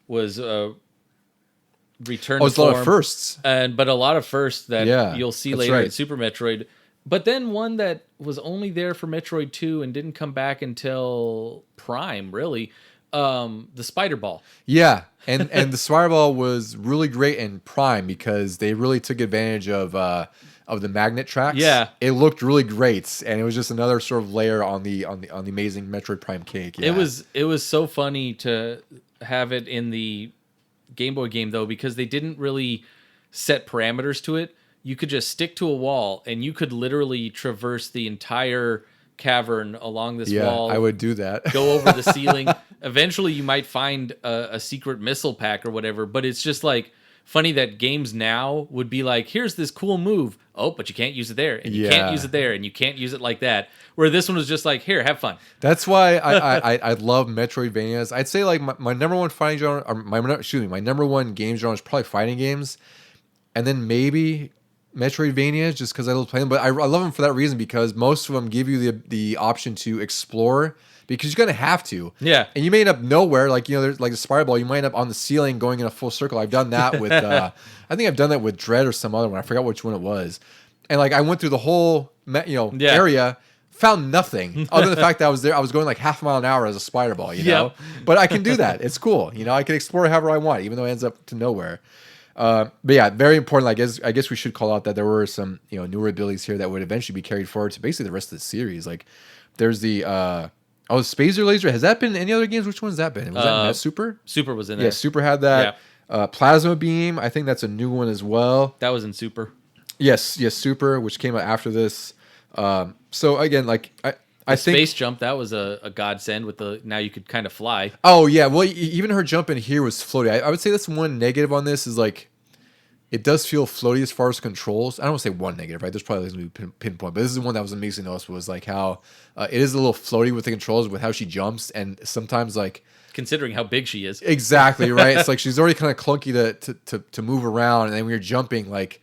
was return to it's form. A lot of firsts. But a lot of firsts that you'll see later right. in Super Metroid. But then one that was only there for Metroid 2 and didn't come back until Prime, really, the Spider Ball. Yeah, and the Spider Ball was really great in Prime because they really took advantage of the magnet tracks. Yeah, it looked really great, and it was just another sort of layer on the amazing Metroid Prime cake. Yeah. It was so funny to have it in the Game Boy game though, because they didn't really set parameters to it. You could just stick to a wall, and you could literally traverse the entire cavern along this wall. I would do that. Go over the ceiling. Eventually, you might find a secret missile pack or whatever, but it's just like funny that games now would be like, here's this cool move. Oh, but you can't use it there, and you can't use it there, and you can't use it like that. Where this one was just like, here, have fun. That's why I love Metroidvanias. I'd say like my number one fighting genre, or my number one game genre is probably fighting games, and then maybe Metroidvanias, just because I love playing them. But I love them for that reason, because most of them give you the option to explore, because you're gonna have to. Yeah. And you may end up nowhere, like there's like the Spider Ball. You might end up on the ceiling going in a full circle. I've done that with I think I've done that with Dread or some other one. I forgot which one it was. And like I went through the whole area, found nothing other than the fact that I was there. I was going like half a mile an hour as a Spider Ball, know. But I can do that. It's cool. I can explore however I want, even though it ends up to nowhere. But yeah, very important. I guess we should call out that there were some newer abilities here that would eventually be carried forward to basically the rest of the series. Like there's the Spazer Laser. Has that been in any other games? Which one's that been? Was that Super? Super was in there. Yeah, Super had that. Yeah. Plasma Beam. I think that's a new one as well. That was in Super. Yes, Super, which came out after this. So again, like I think Space Jump, that was a godsend with now you could kind of fly. Oh yeah, well even her jump in here was floaty. I would say that's one negative on this is like it does feel floaty as far as controls. I don't want to say one negative, right? There's probably going to be pinpoint, but this is one that was amazing to us was like how it is a little floaty with the controls with how she jumps, and sometimes like considering how big she is. Exactly, right? It's like she's already kind of clunky to move around, and then when you're jumping, like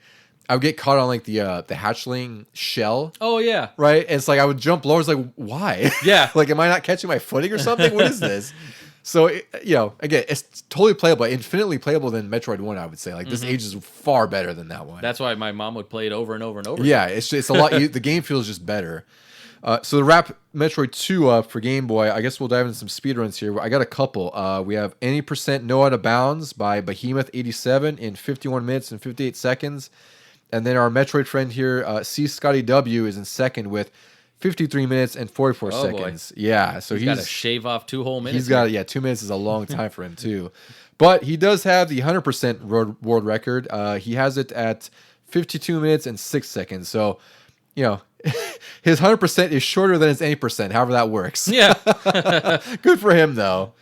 I would get caught on like the hatchling shell. Oh yeah, right. And it's like I would jump lower. It's like why? Yeah, like am I not catching my footing or something? What is this? So again, it's totally playable, infinitely playable than Metroid 1. I would say like this ages far better than that one. That's why my mom would play it over and over and over. Yeah, it's a lot. The game feels just better. So to wrap Metroid 2 up for Game Boy, I guess we'll dive into some speedruns here. I got a couple. We have Any Percent No Out of Bounds by Behemoth87 in 51 minutes and 58 seconds. And then our Metroid friend here, C. Scotty W, is in second with 53 minutes and 44 seconds. Boy. Yeah, so he's got to shave off 2 whole minutes. He's got 2 minutes is a long time for him too. But he does have the 100% world record. He has it at 52 minutes and 6 seconds. So, his 100% is shorter than his 80%, however that works. Yeah. Good for him, though.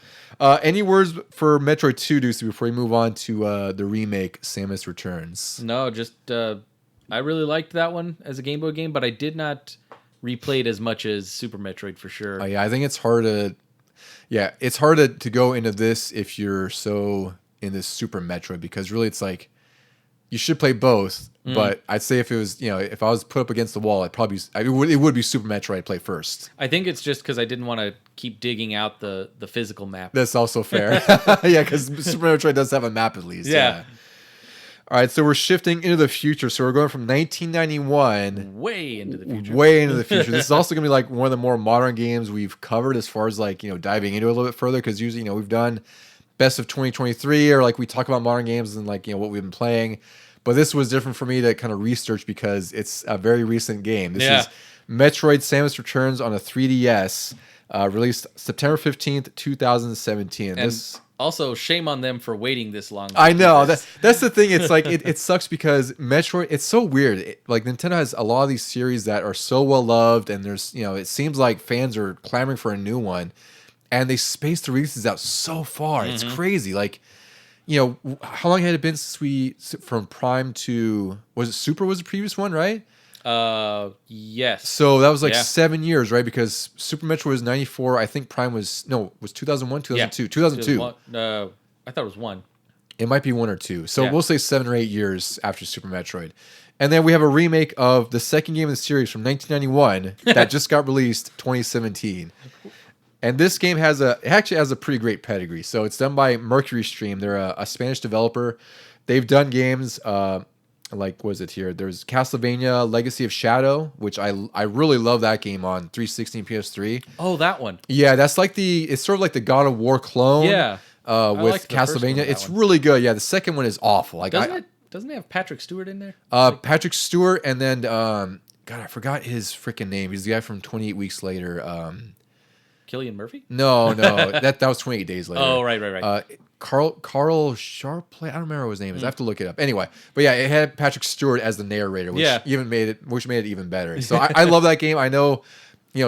Any words for Metroid 2, Deuce, before we move on to the remake, Samus Returns? No, just I really liked that one as a Game Boy game, but I did not replay it as much as Super Metroid for sure. Yeah, I think it's hard to go into this if you're so in this Super Metroid, because really it's like you should play both. But I'd say if it was, if I was put up against the wall, it would be Super Metroid I'd play first. I think it's just because I didn't want to keep digging out the physical map. That's also fair. Yeah, because Super Metroid does have a map at least. Yeah. All right, so we're shifting into the future. So we're going from 1991 way into the future. Way into the future. This is also going to be like one of the more modern games we've covered as far as like, diving into it a little bit further, because usually, we've done best of 2023 or like we talk about modern games and like, what we've been playing. But this was different for me to kind of research because it's a very recent game. This is Metroid Samus Returns on a 3DS, released September 15th, 2017. And also, shame on them for waiting this long. I know that's the thing. It's like it sucks because Metroid. It's so weird. Like Nintendo has a lot of these series that are so well loved, and there's it seems like fans are clamoring for a new one, and they space the releases out so far. It's crazy. Like how long had it been since from Prime to was it Super was the previous one, right? Yes. So that was like 7 years, right? Because Super Metroid was 94. I think Prime was 2001, 2002, Yeah. 2002. I thought it was 1. It might be 1 or 2. So we'll say 7 or 8 years after Super Metroid. And then we have a remake of the second game in the series from 1991 that just got released 2017. And this game actually has a pretty great pedigree. So it's done by MercurySteam. They're a Spanish developer. They've done games like, what is it here? There's Castlevania Legacy of Shadow, which I really love that game on 360 and PS3. Oh, that one. Yeah, that's like it's sort of like the God of War clone. Yeah. With Castlevania. It's really good. Yeah, the second one is awful. Like, doesn't it have Patrick Stewart in there? Patrick Stewart, and then God, I forgot his freaking name. He's the guy from 28 Weeks Later. Cillian Murphy? No, that was 28 Days Later. Oh, right. Carl Sharpley. I don't remember what his name is. I have to look it up. Anyway, but yeah, it had Patrick Stewart as the narrator, which made it even better. So I love that game. I know,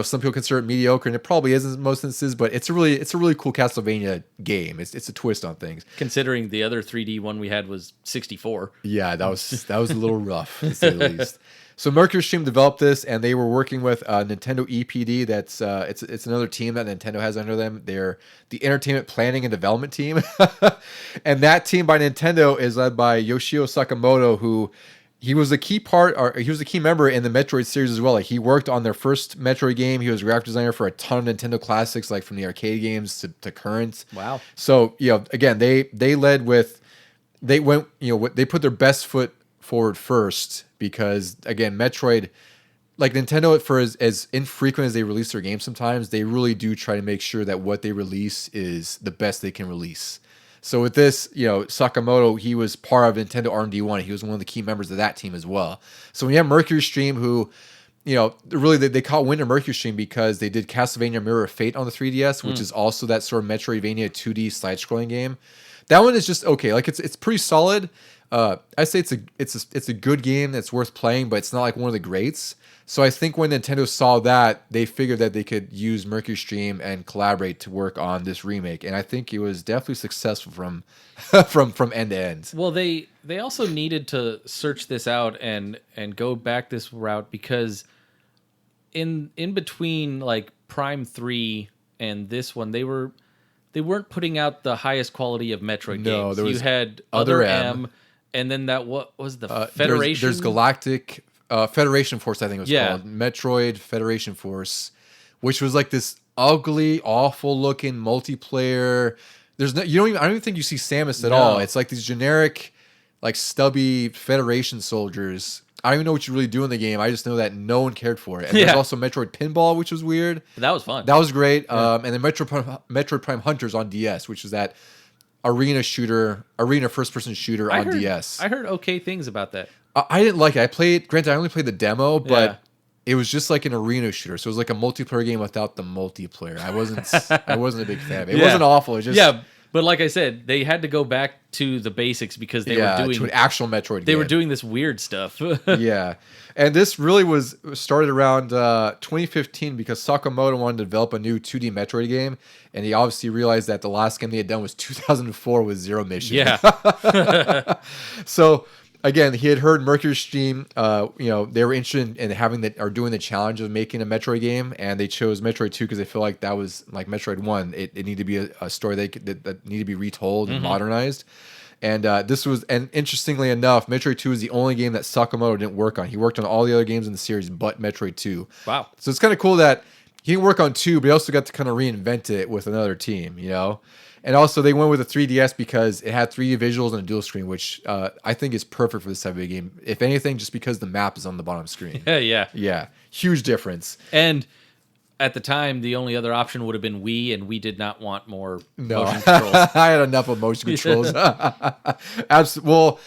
some people consider it mediocre, and it probably is in most instances, but it's a really cool Castlevania game. It's a twist on things. Considering the other 3D one we had was 64. Yeah, that was a little rough, to say the least. So MercurySteam developed this, and they were working with Nintendo EPD. That's it's another team that Nintendo has under them. They're the Entertainment Planning and Development team, and that team by Nintendo is led by Yoshio Sakamoto, who he was a key member in the Metroid series as well. Like, he worked on their first Metroid game. He was graphic designer for a ton of Nintendo classics, like from the arcade games to current. Wow. So again, they put their best foot forward first, because again, Metroid, like Nintendo, for as infrequent as they release their games, sometimes they really do try to make sure that what they release is the best they can release. So with this, Sakamoto, he was part of Nintendo R&D1. He was one of the key members of that team as well. So when you have MercurySteam, who, really they caught wind of MercurySteam because they did Castlevania Mirror of Fate on the 3DS, which is also that sort of Metroidvania 2D side-scrolling game. That one is just okay. Like, it's pretty solid. I say it's a good game that's worth playing, but it's not like one of the greats. So I think when Nintendo saw that, they figured that they could use MercurySteam and collaborate to work on this remake, and I think it was definitely successful from end to end. Well, they also needed to search this out and go back this route, because in between like Prime 3 and this one, they weren't putting out the highest quality of Metroid games. There was you had Other M. And then what was the Federation? There's Galactic Federation Force, I think it was called. Metroid Federation Force, which was like this ugly, awful looking multiplayer. I don't even think you see Samus at all. It's like these generic, like stubby Federation soldiers. I don't even know what you really do in the game. I just know that no one cared for it. And there's also Metroid Pinball, which was weird. That was fun. That was great. And then Metroid Prime Hunters on DS, which was that arena first-person shooter on DS. I heard okay things about that. I didn't like it. I only played the demo, but it was just like an arena shooter. So it was like a multiplayer game without the multiplayer. I wasn't a big fan. It wasn't awful. It just but like I said, they had to go back to the basics because they were doing to an actual Metroid game. They were doing this weird stuff. Yeah. And this really was started around 2015 because Sakamoto wanted to develop a new 2D Metroid game, and he obviously realized that the last game they had done was 2004 with Zero Mission. Yeah. So again, he had heard MercurySteam. They were interested in doing the challenge of making a Metroid game, and they chose Metroid 2 because they feel like that was like Metroid 1. It needed to be a story that needed to be retold and modernized. And interestingly enough, Metroid 2 is the only game that Sakamoto didn't work on. He worked on all the other games in the series but Metroid 2. Wow. So it's kind of cool that he didn't work on 2, but he also got to kind of reinvent it with another team, And also they went with a 3DS because it had 3D visuals and a dual screen, which I think is perfect for this type of a game. If anything, just because the map is on the bottom screen. Yeah. Yeah. Huge difference. And at the time, the only other option would have been Wii, and we did not want more motion controls. I had enough of motion controls. Absolutely. Well,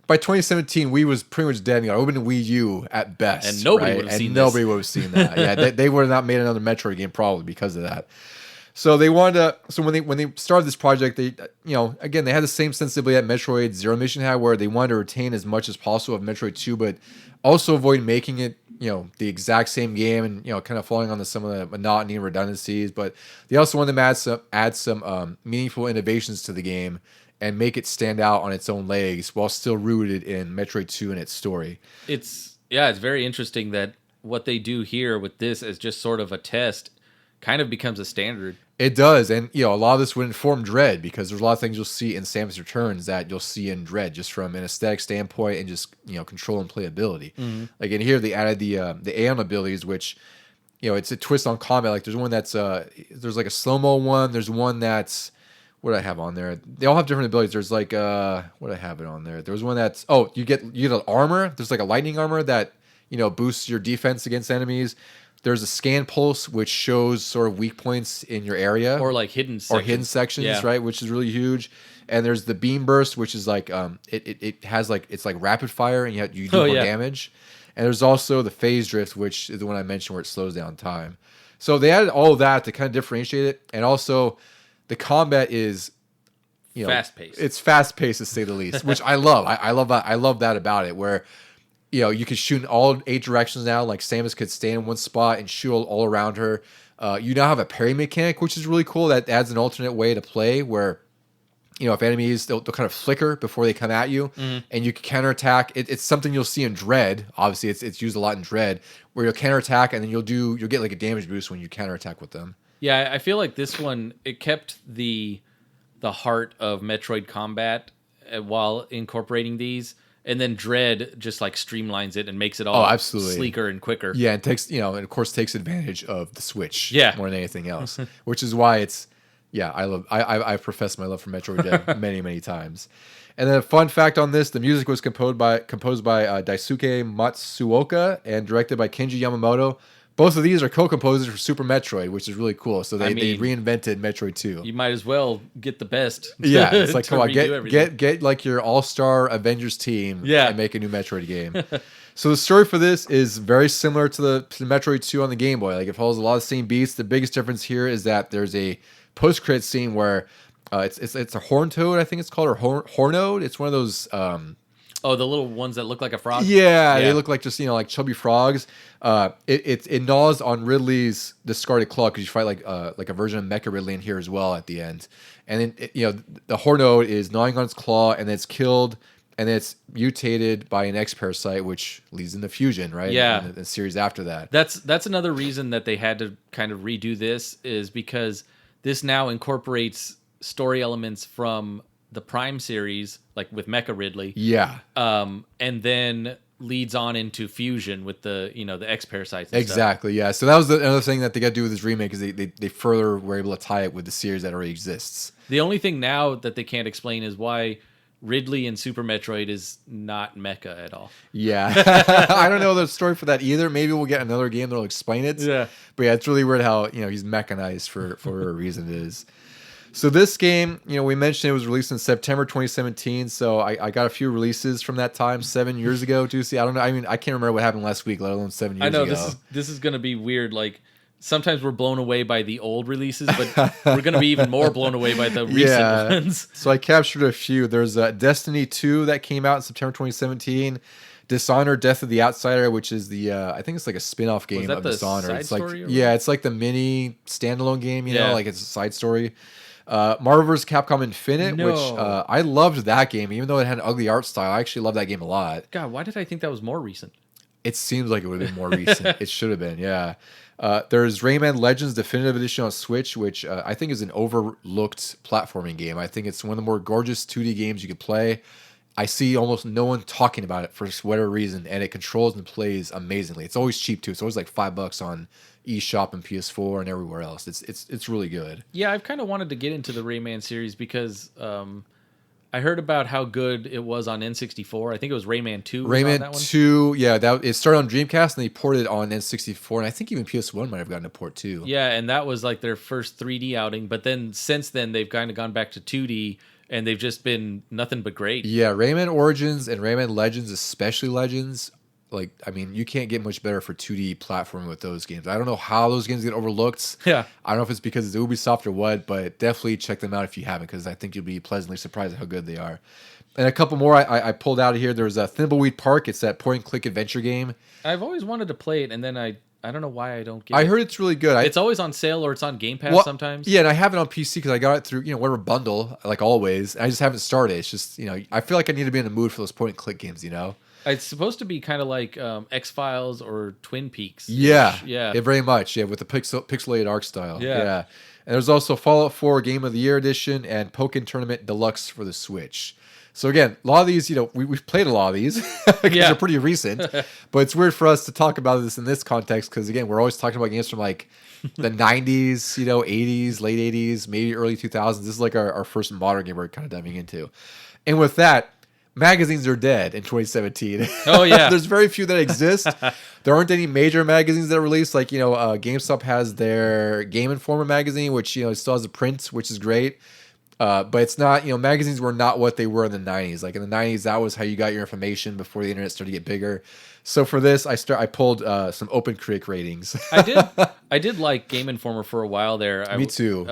by 2017, Wii was pretty much dead. It would have been Wii U at best, And nobody right? would have And seen nobody this. would have seen that. Yeah, they would have not made another Metroid game probably because of that. So they wanted to. So when they started this project, they again they had the same sensibility that Metroid Zero Mission had, where they wanted to retain as much as possible of Metroid 2, but also avoid making it the exact same game and kind of falling onto some of the monotony and redundancies. But they also wanted to add some meaningful innovations to the game and make it stand out on its own legs while still rooted in Metroid 2 and its story. It's very interesting that what they do here with this as just sort of a test kind of becomes a standard. It does, and a lot of this would inform Dread because there's a lot of things you'll see in Samus Returns that you'll see in Dread just from an aesthetic standpoint and just control and playability. Like in here, they added the Aeon abilities, which it's a twist on combat. Like there's one that's there's like a slow mo one. There's one that's what do I have on there. They all have different abilities. There's like what do I have it on there. There was one that's you get an armor. There's like a lightning armor that boosts your defense against enemies. There's a scan pulse, which shows sort of weak points in your area. Or like hidden sections. Yeah. Right? Which is really huge. And there's the beam burst, which is like it has like it's like rapid fire and you do more damage. And there's also the phase drift, which is the one I mentioned where it slows down time. So they added all of that to kind of differentiate it. And also the combat is fast paced. It's fast paced to say the least, which I love. I love that. I love that about it, where you can shoot in all 8 directions now. Like Samus could stay in one spot and shoot all around her. You now have a parry mechanic, which is really cool. That adds an alternate way to play where, if enemies, they'll kind of flicker before they come at you, and you can counterattack. It's something you'll see in Dread. Obviously, it's used a lot in Dread, where you'll counterattack and then you'll get like a damage boost when you counterattack with them. Yeah, I feel like this one, it kept the heart of Metroid combat while incorporating these. And then Dread just like streamlines it and makes it all absolutely sleeker and quicker. Yeah, and takes and of course takes advantage of the Switch more than anything else, which is why it's I've professed my love for Metroid Dread many times. And then a fun fact on this: the music was composed by Daisuke Matsuoka and directed by Kenji Yamamoto. Both of these are co-composers for Super Metroid, which is really cool. So they reinvented Metroid 2. You might as well get the best. Yeah, it's like come on, get like your all-star Avengers team and make a new Metroid game. So the story for this is very similar to the Metroid 2 on the Game Boy. Like it follows a lot of the same beats. The biggest difference here is that there's a post-credit scene where it's a horn toad, I think it's called, or hornode. It's one of those the little ones that look like a frog? Yeah, they look like just, like chubby frogs. It gnaws on Ridley's discarded claw because you fight like a version of Mecha Ridley in here as well at the end. And then, the Hornode is gnawing on its claw and it's killed and it's mutated by an X-Parasite, which leads into Fusion, right? Yeah. And the series after that. That's another reason that they had to kind of redo this is because this now incorporates story elements from the Prime series, like with Mecha Ridley. Yeah. And then leads on into Fusion with the X-Parasites and exactly, stuff. Yeah. So that was another thing that they got to do with this remake is they further were able to tie it with the series that already exists. The only thing now that they can't explain is why Ridley in Super Metroid is not mecha at all. Yeah. I don't know the story for that either. Maybe we'll get another game that'll explain it. Yeah. But yeah, it's really weird how, he's mechanized for a reason it is. So this game, we mentioned it was released in September 2017. So I got a few releases from that time 7 years ago, Deucy. I don't know. I mean, I can't remember what happened last week, let alone 7 years ago. I know this is going to be weird. Like sometimes we're blown away by the old releases, but we're going to be even more blown away by the recent ones. So I captured a few. There's Destiny 2 that came out in September 2017. Dishonored: Death of the Outsider, which is the I think it's like a spin-off game of Dishonored. It's like it's like the mini standalone game, like it's a side story. Marvel vs. Capcom Infinite, which I loved that game, even though it had an ugly art style. I actually loved that game a lot. God, why did I think that was more recent? It seems like it would have been more recent. It should have been, yeah. There's Rayman Legends Definitive Edition on Switch, which I think is an overlooked platforming game. I think it's one of the more gorgeous 2D games you could play. I see almost no one talking about it for whatever reason, and it controls and plays amazingly. It's always cheap too. It's always like $5 on eShop and PS4 and everywhere else. It's really good. Yeah, I've kind of wanted to get into the Rayman series because I heard about how good it was on N64. I think it was Rayman 2. Rayman 2, yeah, it started on Dreamcast and they ported it on N64, and I think even PS1 might have gotten a port too. Yeah, and that was like their first 3D outing, but then since then they've kind of gone back to 2D. and they've just been nothing but great. Yeah, Rayman Origins and Rayman Legends, especially Legends, like, I mean, you can't get much better for 2D platforming with those games. I don't know how those games get overlooked. Yeah. I don't know if it's because it's Ubisoft or what, but definitely check them out if you haven't, because I think you'll be pleasantly surprised at how good they are. And a couple more I pulled out of here. There's a Thimbleweed Park. It's that point-and-click adventure game. I've always wanted to play it, and then I don't know why I don't get it. I heard it's really good. It's always on sale or it's on Game Pass sometimes. Yeah, and I have it on PC because I got it through, whatever bundle, like always. I just haven't started. It's just, I feel like I need to be in the mood for those point-and-click games, It's supposed to be kind of like X-Files or Twin Peaks. Yeah, Yeah. Very much. Yeah, with the pixelated art style. Yeah. And there's also Fallout 4 Game of the Year Edition and Pokken Tournament Deluxe for the Switch. So again, a lot of these, we've played a lot of these because they're pretty recent. But it's weird for us to talk about this in this context because, again, we're always talking about games from like the 90s, 80s, late 80s, maybe early 2000s. This is like our first modern game we're kind of diving into. And with that, magazines are dead in 2017. Oh, yeah. There's very few that exist. There aren't any major magazines that are released. Like, GameStop has their Game Informer magazine, which, still has a print, which is great. But it's not, magazines were not what they were in the 90s. Like in the 90s, that was how you got your information before the internet started to get bigger. So for this, I pulled some OpenCritic ratings. I did like Game Informer for a while there. Me too.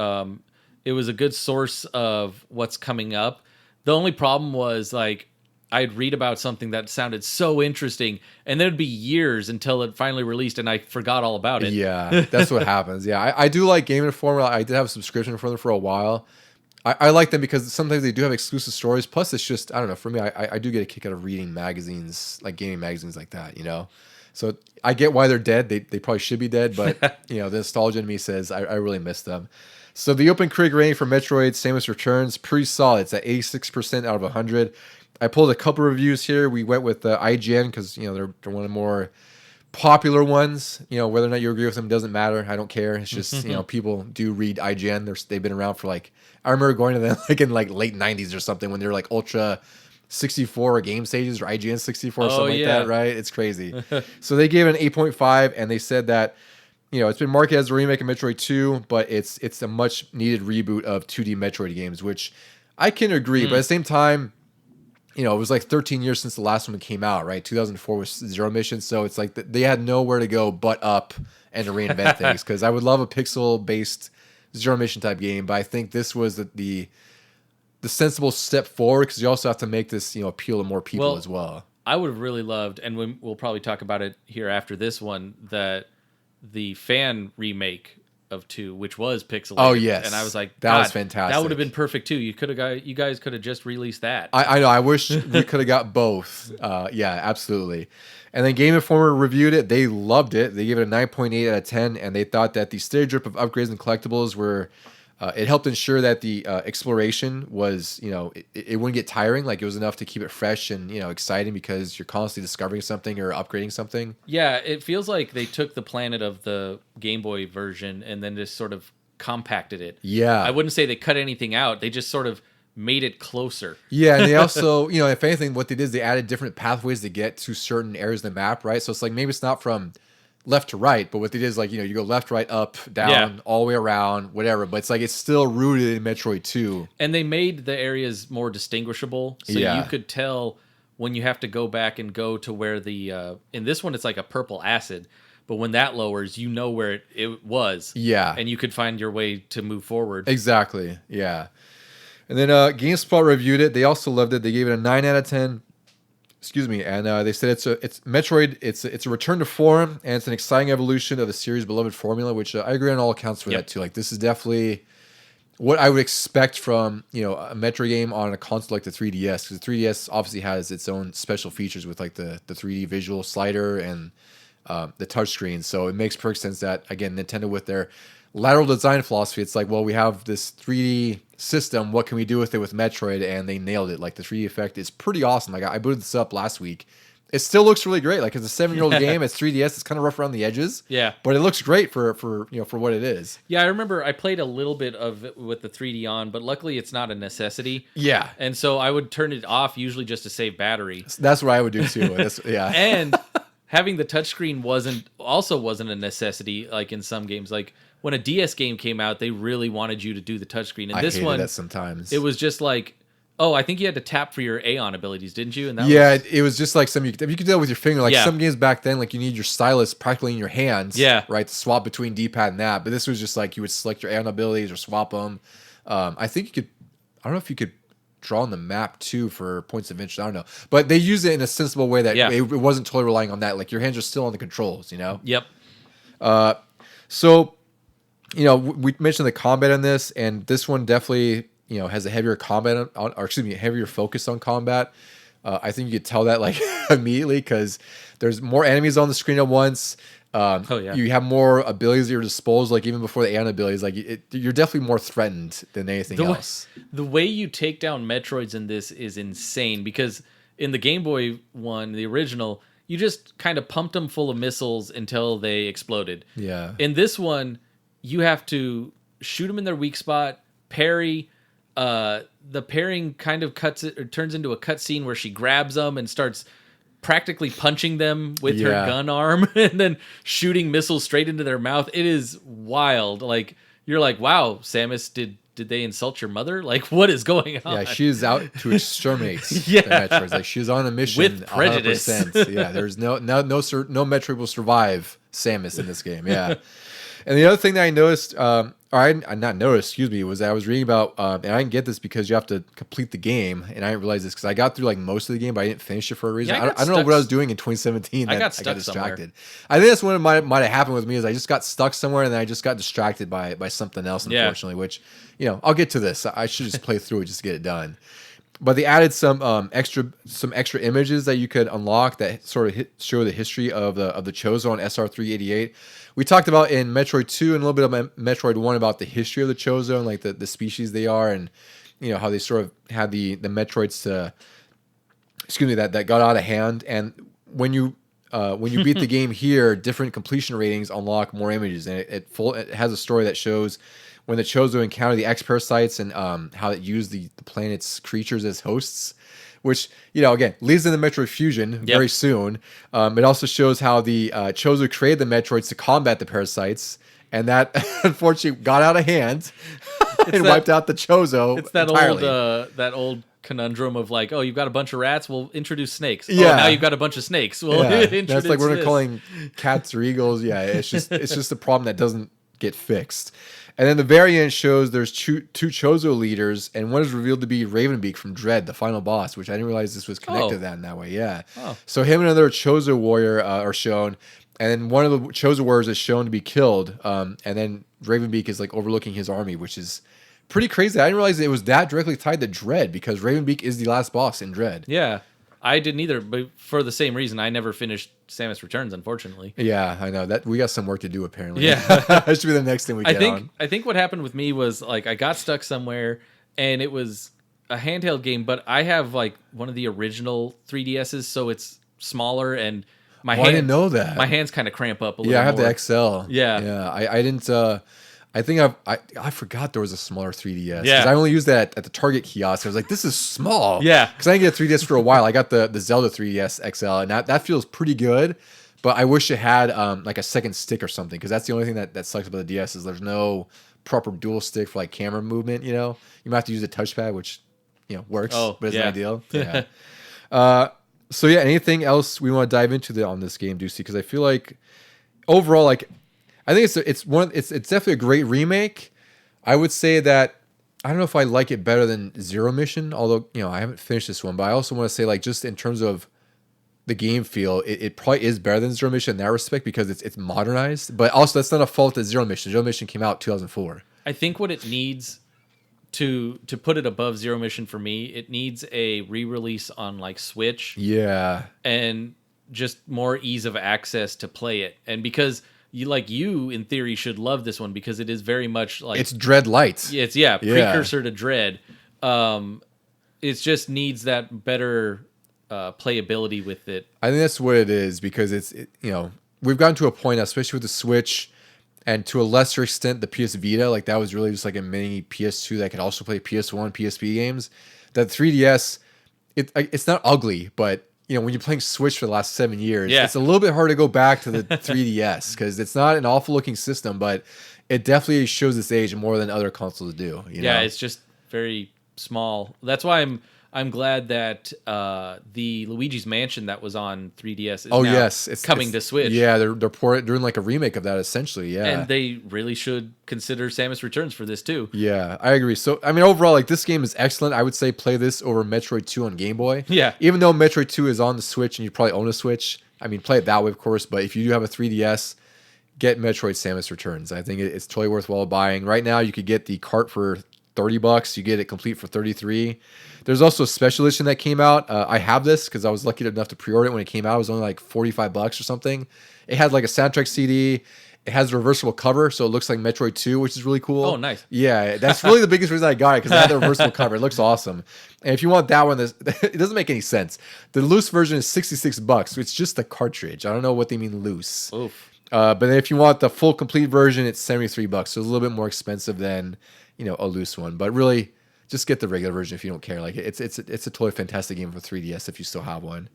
It was a good source of what's coming up. The only problem was like I'd read about something that sounded so interesting, and there'd be years until it finally released, and I forgot all about it. Yeah, that's what happens. Yeah, I do like Game Informer. I did have a subscription for them for a while. I like them because sometimes they do have exclusive stories. Plus, it's just, I don't know, for me, I do get a kick out of reading magazines, like gaming magazines like that, So I get why they're dead. They probably should be dead, but, the nostalgia in me says I really miss them. So the OpenCritic rating for Metroid Samus Returns, pretty solid. It's at 86% out of 100. I pulled a couple reviews here. We went with IGN because, they're one of the more popular ones. Whether or not you agree with them doesn't matter. I don't care. It's just, people do read IGN. They've been around for like, I remember going to them like in like late 90s or something when they were like Ultra 64 game stages or IGN 64 or something like that, right? It's crazy. So they gave it an 8.5 and they said that, it's been marketed as a remake of Metroid 2, but it's a much needed reboot of 2D Metroid games, which I can agree. But at the same time, it was like 13 years since the last one came out, right? 2004 was Zero Mission. So it's like they had nowhere to go but up and to reinvent things. Because I would love a pixel-based Zero Mission type game, but I think this was the sensible step forward because you also have to make this appeal to more people as well. I would have really loved, and we'll probably talk about it here after this one, that the fan remake of 2, which was pixelated. Oh yes, and I was like, that was fantastic. That would have been perfect too. You guys could have just released that. I know. I wish we could have got both. Yeah, absolutely. And then Game Informer reviewed it. They loved it. They gave it a 9.8 out of 10, and they thought that the steady drip of upgrades and collectibles were, it helped ensure that the exploration was, it wouldn't get tiring. Like it was enough to keep it fresh and, exciting because you're constantly discovering something or upgrading something. Yeah, it feels like they took the planet of the Game Boy version and then just sort of compacted it. Yeah. I wouldn't say they cut anything out. They just sort of made it closer. Yeah, and they also, if anything, what they did is they added different pathways to get to certain areas of the map, right? So it's like maybe it's not from left to right, but what they did is like, you go left, right, up, down, all the way around, whatever. But it's like it's still rooted in Metroid 2. And they made the areas more distinguishable. So you could tell when you have to go back and go to where the, in this one, it's like a purple acid. But when that lowers, where it was. Yeah. And you could find your way to move forward. Exactly. Yeah. And then GameSpot reviewed it. They also loved it. They gave it a 9 out of 10. Excuse me. And they said it's Metroid. It's a return to form, and it's an exciting evolution of the series' beloved formula, which I agree on all accounts for that too. Like this is definitely what I would expect from a Metroid game on a console like the 3DS, because the 3DS obviously has its own special features with like the 3D visual slider and the touchscreen. So it makes perfect sense that, again, Nintendo with their lateral design philosophy, it's like, well, we have this 3D system. What can we do with it with Metroid? And they nailed it. Like the 3D effect is pretty awesome. Like I booted this up last week. It still looks really great. Like it's a 7-year-old game. It's 3DS. It's kind of rough around the edges. Yeah, but it looks great for what it is. Yeah, I remember I played a little bit of it with the 3D on, but luckily it's not a necessity. Yeah, and so I would turn it off usually just to save battery. That's what I would do too. Yeah, and having the touchscreen wasn't a necessity. Like in some games, like when a DS game came out, they really wanted you to do the touchscreen. And this one, that sometimes it was just like Oh, I think you had to tap for your Aeon abilities, didn't you? And that Yeah, was... it was just like some you could do that with your finger. Like Yeah. some games back then, like you need your stylus practically in your hands. Yeah. Right, to swap between D-pad and that. But this was just like you would select your Aeon abilities or swap them. I think you could. I don't know if you could draw on the map too for points of interest. I don't know, but they use it in a sensible way that it wasn't totally relying on that. Like your hands are still on the controls. You know. Yep. So, you know, we mentioned the combat in this, and this one definitely, you know, has a heavier combat on, or excuse me, heavier focus on combat. I think you could tell that like immediately because there's more enemies on the screen at once. You have more abilities at your disposal, like even before the Aeon abilities. Like you're definitely more threatened than anything else. The way you take down Metroids in this is insane because in the Game Boy one, the original, you just kind of pumped them full of missiles until they exploded. Yeah. In this one, you have to shoot them in their weak spot, parry. The parrying kind of turns into a cutscene where she grabs them and starts practically punching them with her gun arm and then shooting missiles straight into their mouth. It is wild. Like you're like, wow, Samus, did they insult your mother? Like, what is going on? Yeah, she is out to exterminate the Metroids. Like she's on a mission with prejudice. 100%. Yeah, there's no Metroid will survive Samus in this game. Yeah. And the other thing that I noticed, or I not noticed, excuse me, was that I was reading about, and I didn't get this because you have to complete the game, and I didn't realize this because I got through like most of the game, but I didn't finish it for a reason. Yeah, I don't know what I was doing in 2017. I got stuck distracted. somewhere. I think that's what might have happened with me is I just got stuck somewhere, and then I just got distracted by something else, unfortunately. Which, you know, I'll get to this. I should just play through it just to get it done. But they added some extra images that you could unlock that sort of show the history of the Chozo on SR388. We talked about in Metroid 2 and a little bit of Metroid 1 about the history of the Chozo and like the species they are, and you know how they sort of had the Metroids that got out of hand. And when you beat the game here, different completion ratings unlock more images, and it has a story that shows when the Chozo encounter the X-Parasites and how it used the planet's creatures as hosts, which, you know, again, leads into Metroid Fusion very soon. It also shows how the Chozo created the Metroids to combat the parasites, and that unfortunately got out of hand and wiped out the Chozo. It's that old conundrum of like, oh, you've got a bunch of rats, we'll introduce snakes. Yeah. Oh, now you've got a bunch of snakes. Well, that's like we're calling cats or eagles. Yeah, it's just a problem that doesn't get fixed. And then the variant shows there's two Chozo leaders, and one is revealed to be Ravenbeak from Dread, the final boss, which I didn't realize this was connected to that in that way. Yeah. Oh. So him and another Chozo warrior are shown, and then one of the Chozo warriors is shown to be killed, and then Ravenbeak is like overlooking his army, which is pretty crazy. I didn't realize it was that directly tied to Dread, because Ravenbeak is the last boss in Dread. Yeah. I didn't either, but for the same reason, I never finished Samus Returns, unfortunately. Yeah, I know that we got some work to do apparently. Yeah, that should be the next thing we get on. I think what happened with me was like I got stuck somewhere, and it was a handheld game, but I have like one of the original 3DSs, so it's smaller, and my I didn't know that. My hands kind of cramp up a little. Yeah, I have more. the XL. Yeah, I didn't. I think I forgot there was a smaller 3DS. Yeah. Because I only used that at the Target kiosk. I was like, this is small. Yeah. Because I didn't get a 3DS for a while. I got the Zelda 3DS XL, and that feels pretty good. But I wish it had like a second stick or something, because that's the only thing that sucks about the DS is there's no proper dual stick for like camera movement. You know, you might have to use a touchpad, which, you know, works, but isn't ideal. Yeah. So yeah, anything else we want to dive into on this game, Deucy? Because I feel like overall, like, I think it's definitely a great remake. I would say that I don't know if I like it better than Zero Mission, although, you know, I haven't finished this one, but I also want to say, like, just in terms of the game feel, it probably is better than Zero Mission in that respect, because it's modernized. But also, that's not a fault of Zero Mission. Zero Mission came out 2004. I think what it needs to put it above Zero Mission for me, it needs a re-release on like Switch. Yeah. And just more ease of access to play it. And because you in theory should love this one, because it is very much like it's Dread Light. It's precursor to Dread. It just needs that better playability with it. I think that's what it is, because you know, we've gotten to a point, especially with the Switch, and to a lesser extent the PS Vita, like that was really just like a mini PS2 that could also play PS1, PSP games. That 3DS, it's not ugly, but you know, when you're playing Switch for the last 7 years, it's a little bit hard to go back to the 3DS, because it's not an awful looking system, but it definitely shows its age more than other consoles do. You know? It's just very small. That's why I'm glad that the Luigi's Mansion that was on 3DS is now it's coming to Switch. Yeah, they're doing like a remake of that essentially. Yeah, and they really should consider Samus Returns for this too. Yeah, I agree. So I mean, overall, like this game is excellent. I would say play this over Metroid 2 on Game Boy. Yeah, even though Metroid 2 is on the Switch and you probably own a Switch. I mean, play it that way, of course. But if you do have a 3DS, get Metroid Samus Returns. I think it's totally worthwhile buying. Right now, you could get the cart for $30. You get it complete for $33. There's also a special edition that came out. I have this because I was lucky enough to pre-order it when it came out. It was only like $45 or something. It had like a soundtrack CD. It has a reversible cover, so it looks like Metroid 2, which is really cool. Oh, nice. Yeah, that's really the biggest reason I got it, because it had the reversible cover. It looks awesome. And if you want that one, it doesn't make any sense. The loose version is $66. It's just the cartridge. I don't know what they mean loose. Oof. But then if you want the full complete version, it's $73. So it's a little bit more expensive than a loose one. But really, just get the regular version if you don't care. Like it's a totally fantastic game for 3DS if you still have one.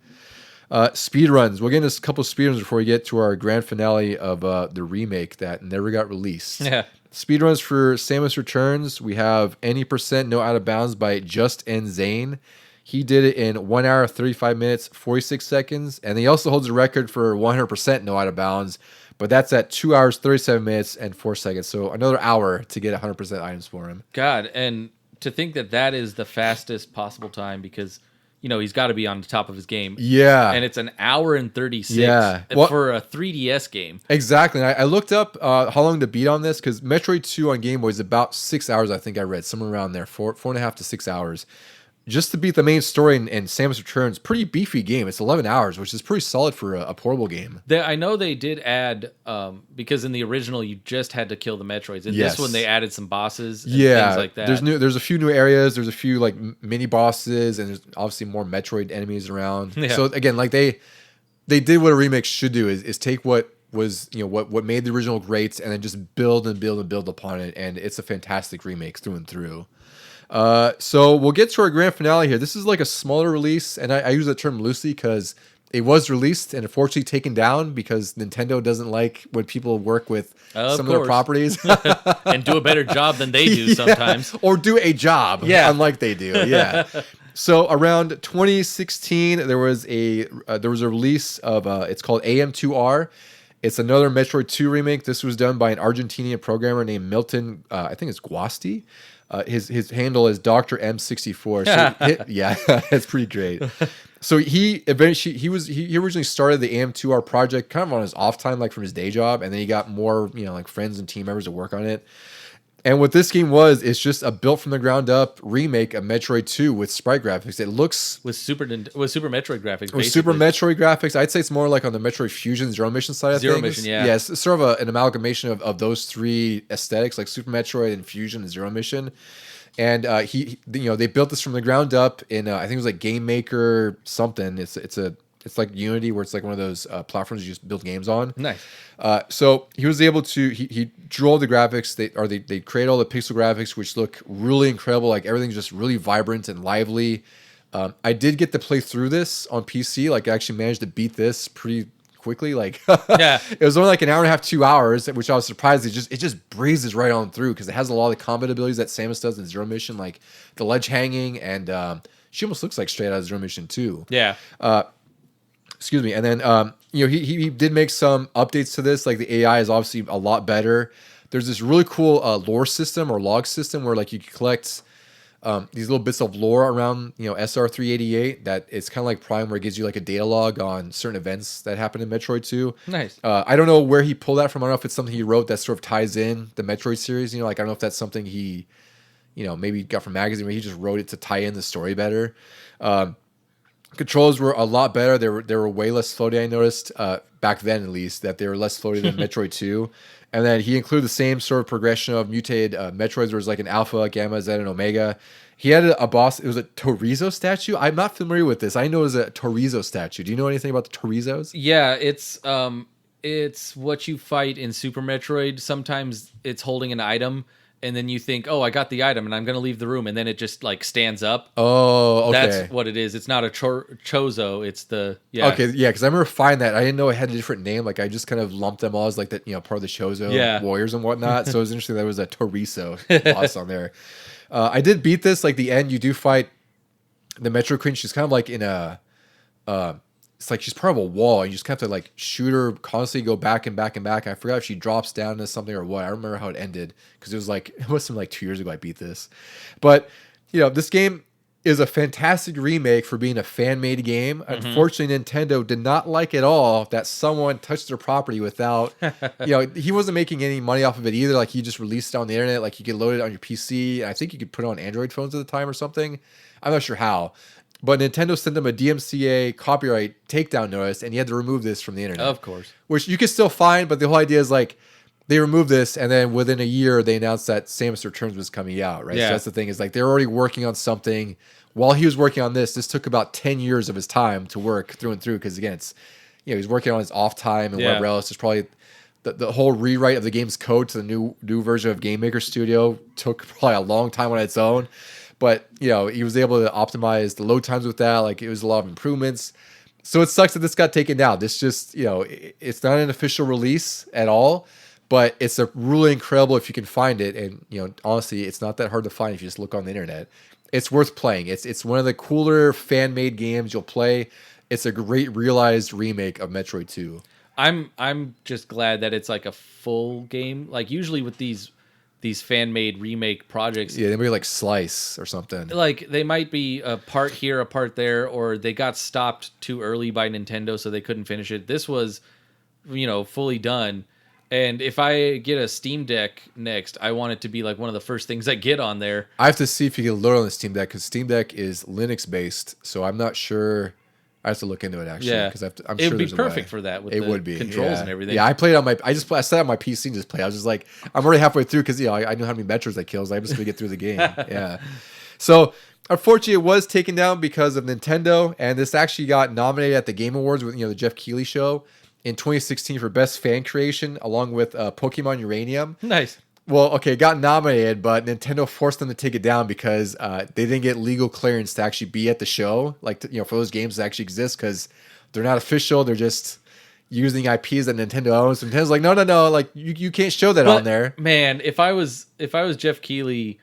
Speed runs. We'll get into a couple of speed runs before we get to our grand finale of the remake that never got released. Yeah. Speed runs for Samus Returns. We have any percent no out of bounds by Just N Zane. He did it in 1 hour, 35 minutes, 46 seconds. And he also holds a record for 100% no out of bounds. But that's at 2 hours, 37 minutes, and 4 seconds. So another hour to get 100% items for him. God, and to think that is the fastest possible time, because he's got to be on the top of his game. Yeah. And it's an hour and 36 for a 3DS game. Exactly. I looked up how long to beat on this, because Metroid 2 on Game Boy is about 6 hours, I think I read. Somewhere around there. 4.5 to 6 hours. Just to beat the main story in Samus Returns, pretty beefy game. It's 11 hours, which is pretty solid for a portable game. I know they did add, because in the original you just had to kill the Metroids. In this one they added some bosses and things like that. There's a few new areas. There's a few like mini bosses, and there's obviously more Metroid enemies around. Yeah. So again, like they did what a remake should do, is take what was what made the original great, and then just build and build and build upon it. And it's a fantastic remake through and through. So we'll get to our grand finale here. This is like a smaller release, and I use that term loosely because it was released and unfortunately taken down because Nintendo doesn't like when people work with some of their properties and do a better job than they do sometimes, or do a job unlike they do. Yeah. So around 2016, there was a release of it's called AM2R. It's another Metroid 2 remake. This was done by an Argentinian programmer named Milton. I think it's Guasti. His handle is Dr. M64. So yeah, that's pretty great. So he originally started the AM2R project kind of on his off time, like from his day job, and then he got more like friends and team members to work on it. And what this game it's just a built from the ground up remake of Metroid 2 with sprite graphics. It looks with Super Metroid graphics. With Super Metroid graphics, I'd say it's more like on the Metroid Fusion Zero Mission side of things. Zero Mission, yeah. Yeah, it's sort of an amalgamation of those three aesthetics, like Super Metroid and Fusion and Zero Mission. And they built this from the ground up in I think it was like Game Maker something. It's like Unity, where it's like one of those platforms you just build games on. Nice. So he was able to he drew all the graphics. They create all the pixel graphics, which look really incredible. Like everything's just really vibrant and lively. I did get to play through this on PC. Like I actually managed to beat this pretty quickly. Like it was only like an hour and a half, 2 hours, which I was surprised. It just breezes right on through because it has a lot of the combat abilities that Samus does in Zero Mission, like the ledge hanging, and she almost looks like straight out of Zero Mission 2. Yeah. Excuse me. And then, he did make some updates to this. Like the AI is obviously a lot better. There's this really cool lore system or log system where like you can collect these little bits of lore around, SR388 that it's kind of like Prime, where it gives you like a data log on certain events that happen in Metroid 2. Nice. I don't know where he pulled that from. I don't know if it's something he wrote that sort of ties in the Metroid series. Like I don't know if that's something he, maybe got from magazine, where he just wrote it to tie in the story better. Controls were a lot better. They were way less floaty. I noticed back then, at least, that they were less floaty than Metroid 2. And then he included the same sort of progression of mutated Metroids, where it was like an Alpha, Gamma, Zeta, and Omega. He had a boss. It was a Torizo statue. I'm not familiar with this. I know it was a Torizo statue. Do you know anything about the Torizos? Yeah, it's what you fight in Super Metroid. Sometimes it's holding an item, and then you think, oh, I got the item, and I'm going to leave the room, and then it just like stands up. Oh, okay. That's what it is. It's not a chozo. It's the Okay, yeah, because I remember finding that. I didn't know it had a different name. Like I just kind of lumped them all as like that, part of the Chozo warriors and whatnot. So it was interesting there was a Toriso boss on there. I did beat this. Like the end, you do fight the Metro Queen. She's kind of like in a it's like she's part of a wall, and you just have to like shoot her constantly, go back and back and back. I forgot if she drops down into something or what. I don't remember how it ended because it was like it must have been like 2 years ago I beat this. But this game is a fantastic remake for being a fan-made game. Unfortunately, Nintendo did not like at all that someone touched their property without, he wasn't making any money off of it either. Like he just released it on the internet. Like you could load it on your PC. I think you could put it on Android phones at the time or something. I'm not sure how. But Nintendo sent them a DMCA copyright takedown notice, and you had to remove this from the internet. Of course. Which you can still find, but the whole idea is like they removed this, and then within a year they announced that Samus Returns was coming out, right? Yeah. So that's the thing is like they're already working on something. While he was working on this took about 10 years of his time to work through and through because again, it's he's working on his off time and whatever else. It's probably the whole rewrite of the game's code to the new version of Game Maker Studio took probably a long time on its own. But, he was able to optimize the load times with that. Like, it was a lot of improvements. So it sucks that this got taken down. This just, it's not an official release at all. But it's a really incredible if you can find it. And, honestly, it's not that hard to find if you just look on the internet. It's worth playing. It's one of the cooler fan-made games you'll play. It's a great realized remake of Metroid 2. I'm just glad that it's like a full game. Like, usually with these fan-made remake projects. Yeah, they might be like Slice or something. Like, they might be a part here, a part there, or they got stopped too early by Nintendo, so they couldn't finish it. This was, fully done. And if I get a Steam Deck next, I want it to be like one of the first things I get on there. I have to see if you can load on the Steam Deck, because Steam Deck is Linux-based, so I'm not sure. I have to look into it actually. Yeah, because I'm it sure would be there's a perfect way. for that. With it the would be controls and everything. Yeah, I played on I set up my PC and just play. I was just like, I'm already halfway through because I knew how many Metros that kills. I just to get through the game. Yeah. So unfortunately, it was taken down because of Nintendo, and this actually got nominated at the Game Awards with the Jeff Keighley show in 2016 for best fan creation, along with Pokemon Uranium. Nice. Well, okay, it got nominated, but Nintendo forced them to take it down because they didn't get legal clearance to actually be at the show, like for those games to actually exist, because they're not official. They're just using IPs that Nintendo owns. So Nintendo's like, no, like you can't show that on there. Man, if I was Jeff Keighley,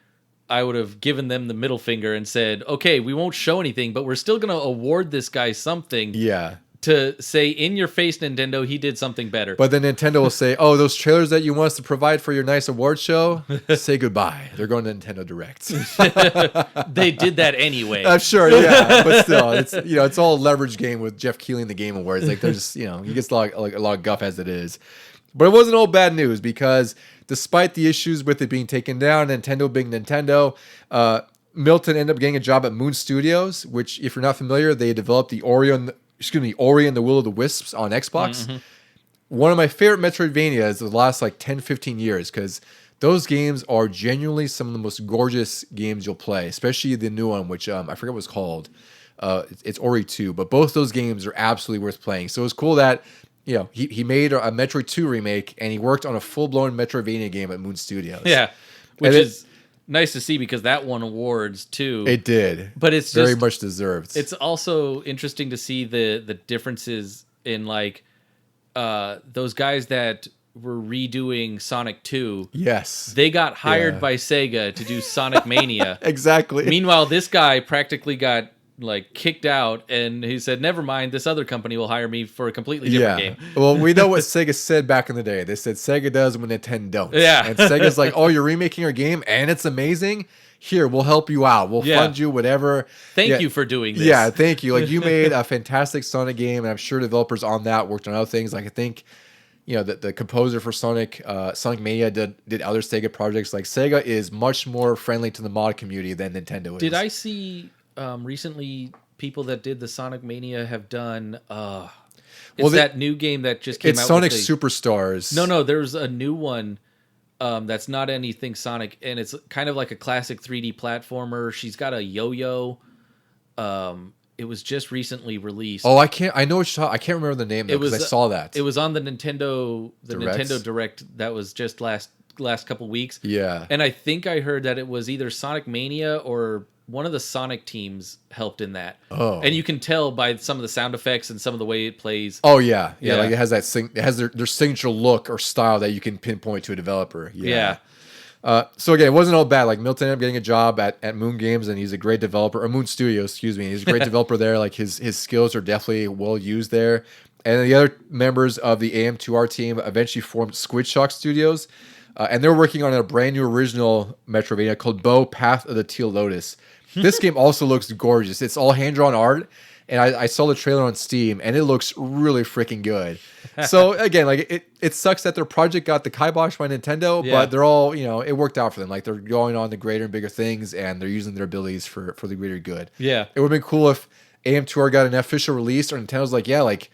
I would have given them the middle finger and said, okay, we won't show anything, but we're still going to award this guy something. Yeah. To say in your face, Nintendo, he did something better. But then Nintendo will say, oh, those trailers that you want us to provide for your nice award show, say goodbye. They're going to Nintendo Direct. They did that anyway. I'm sure, yeah. But still, it's all a leverage game with Jeff Keighley in the Game Awards. Like they're just, he gets a lot of guff as it is. But it wasn't all bad news, because despite the issues with it being taken down, Nintendo being Nintendo, Milton ended up getting a job at Moon Studios, which, if you're not familiar, they developed the Ori and the Will of the Wisps on Xbox. Mm-hmm. One of my favorite Metroidvanias of the last 10, 15 years, because those games are genuinely some of the most gorgeous games you'll play, especially the new one, which I forget what it's called. It's Ori 2, but both those games are absolutely worth playing. So it's cool that he made a Metroid 2 remake, and he worked on a full-blown Metroidvania game at Moon Studios. Yeah, which is nice to see, because that won awards too. It did, but it's very much deserved. It's also interesting to see the differences in those guys that were redoing Sonic 2. Yes, they got hired by Sega to do Sonic Mania. Exactly. Meanwhile, this guy practically got kicked out, and he said, never mind, this other company will hire me for a completely different game. Well, we know what Sega said back in the day. They said Sega does when Nintendo don't. Yeah. And Sega's like, oh, you're remaking our game and it's amazing? Here, we'll help you out. We'll fund you, whatever. Thank you for doing this. Yeah, thank you. You made a fantastic Sonic game, and I'm sure developers on that worked on other things. I think the composer for Sonic Mania did other Sega projects. Sega is much more friendly to the mod community than Nintendo is. Did I see recently people that did the Sonic Mania have done that new game that just came out? It's Sonic Superstars. No, there's a new one that's not anything Sonic, and it's kind of like a classic 3D platformer. She's got a yo-yo. It was just recently released. Oh, I know what you're talking. I can't remember the name though, because I saw that. It was on the Nintendo Directs? Nintendo Direct that was just last last couple weeks. Yeah. And I think I heard that it was either Sonic Mania or one of the Sonic teams helped in that. Oh. And you can tell by some of the sound effects and some of the way it plays. Oh yeah. Yeah. Like it has it has their signature look or style that you can pinpoint to a developer. Yeah. So again, it wasn't all bad. Like Milton ended up getting a job at Moon Games, and he's a great developer, or Moon Studios, excuse me. He's a great developer there. Like his skills are definitely well used there. And the other members of the AM2R team eventually formed Squid Shock Studios, and they're working on a brand new original Metroidvania called Bow Path of the Teal Lotus. This game also looks gorgeous. It's all hand-drawn art, and I saw the trailer on Steam, and it looks really freaking good. So again, like it sucks that their project got the kibosh by Nintendo, but they're all, it worked out for them. Like they're going on to greater and bigger things, and they're using their abilities for the greater good. Yeah. It would have been cool if AM2R got an official release, or Nintendo's like, yeah, like,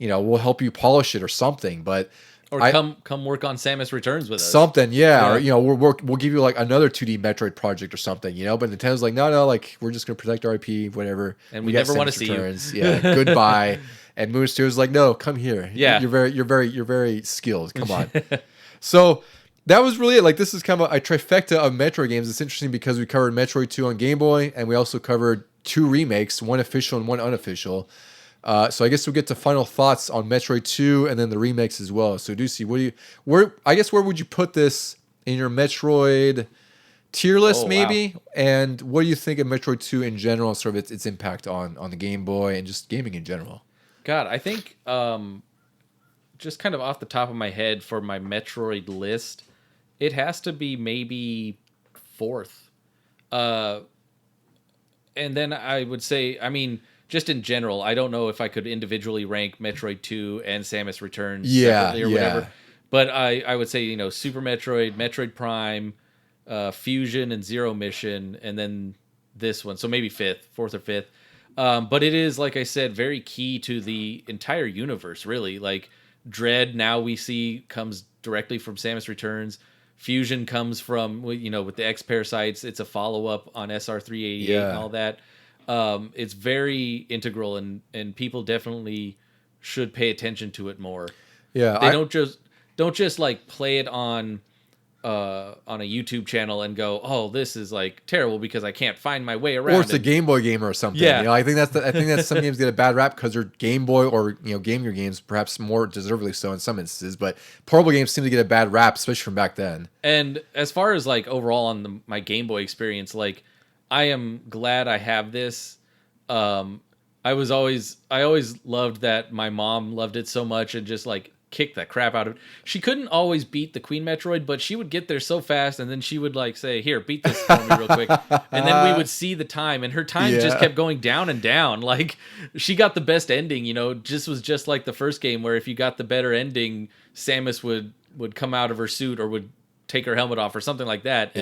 we'll help you polish it or something, but. Or come work on Samus Returns with us. Something, yeah. Or we'll give you like another 2D Metroid project or something, But Nintendo's like, no, like we're just gonna protect our IP, whatever. And we never want to see you. Yeah, goodbye. And Moon Studios like, no, come here. Yeah, you're very skilled. Come on. So that was really it. Like this is kind of a trifecta of Metroid games. It's interesting because we covered Metroid 2 on Game Boy, and we also covered 2 remakes, one official and one unofficial. So I guess we'll get to final thoughts on Metroid 2 and then the remakes as well. So Deucy, where would you put this in your Metroid tier list maybe? Wow. And what do you think of Metroid 2 in general, sort of its impact on the Game Boy and just gaming in general? God, I think just kind of off the top of my head for my Metroid list, it has to be maybe 4th. And then I would say, just in general, I don't know if I could individually rank Metroid 2 and Samus Returns separately or whatever. But I would say, Super Metroid, Metroid Prime, Fusion, and Zero Mission, and then this one. So maybe 4th or 5th. But it is, like I said, very key to the entire universe, really. Like, Dread, now we see, comes directly from Samus Returns. Fusion comes from, with the X-Parasites. It's a follow-up on SR388 and all that. It's very integral, and people definitely should pay attention to it more. Yeah, they don't just like play it on a YouTube channel and go, oh, this is like terrible because I can't find my way around. Or it's a Game Boy game or something. Yeah, I think that's some games get a bad rap because they're Game Boy or Game Gear games, perhaps more deservedly so in some instances. But portable games seem to get a bad rap, especially from back then. And as far as like overall on my Game Boy experience, like, I am glad I have this. I always loved that my mom loved it so much and just like kicked the crap out of it. She couldn't always beat the Queen Metroid, but she would get there so fast, and then she would like say, "Here, beat this for me real quick." And then we would see the time, and her time just kept going down and down. Like, she got the best ending, just like the first game, where if you got the better ending, Samus would come out of her suit or would take her helmet off or something like that.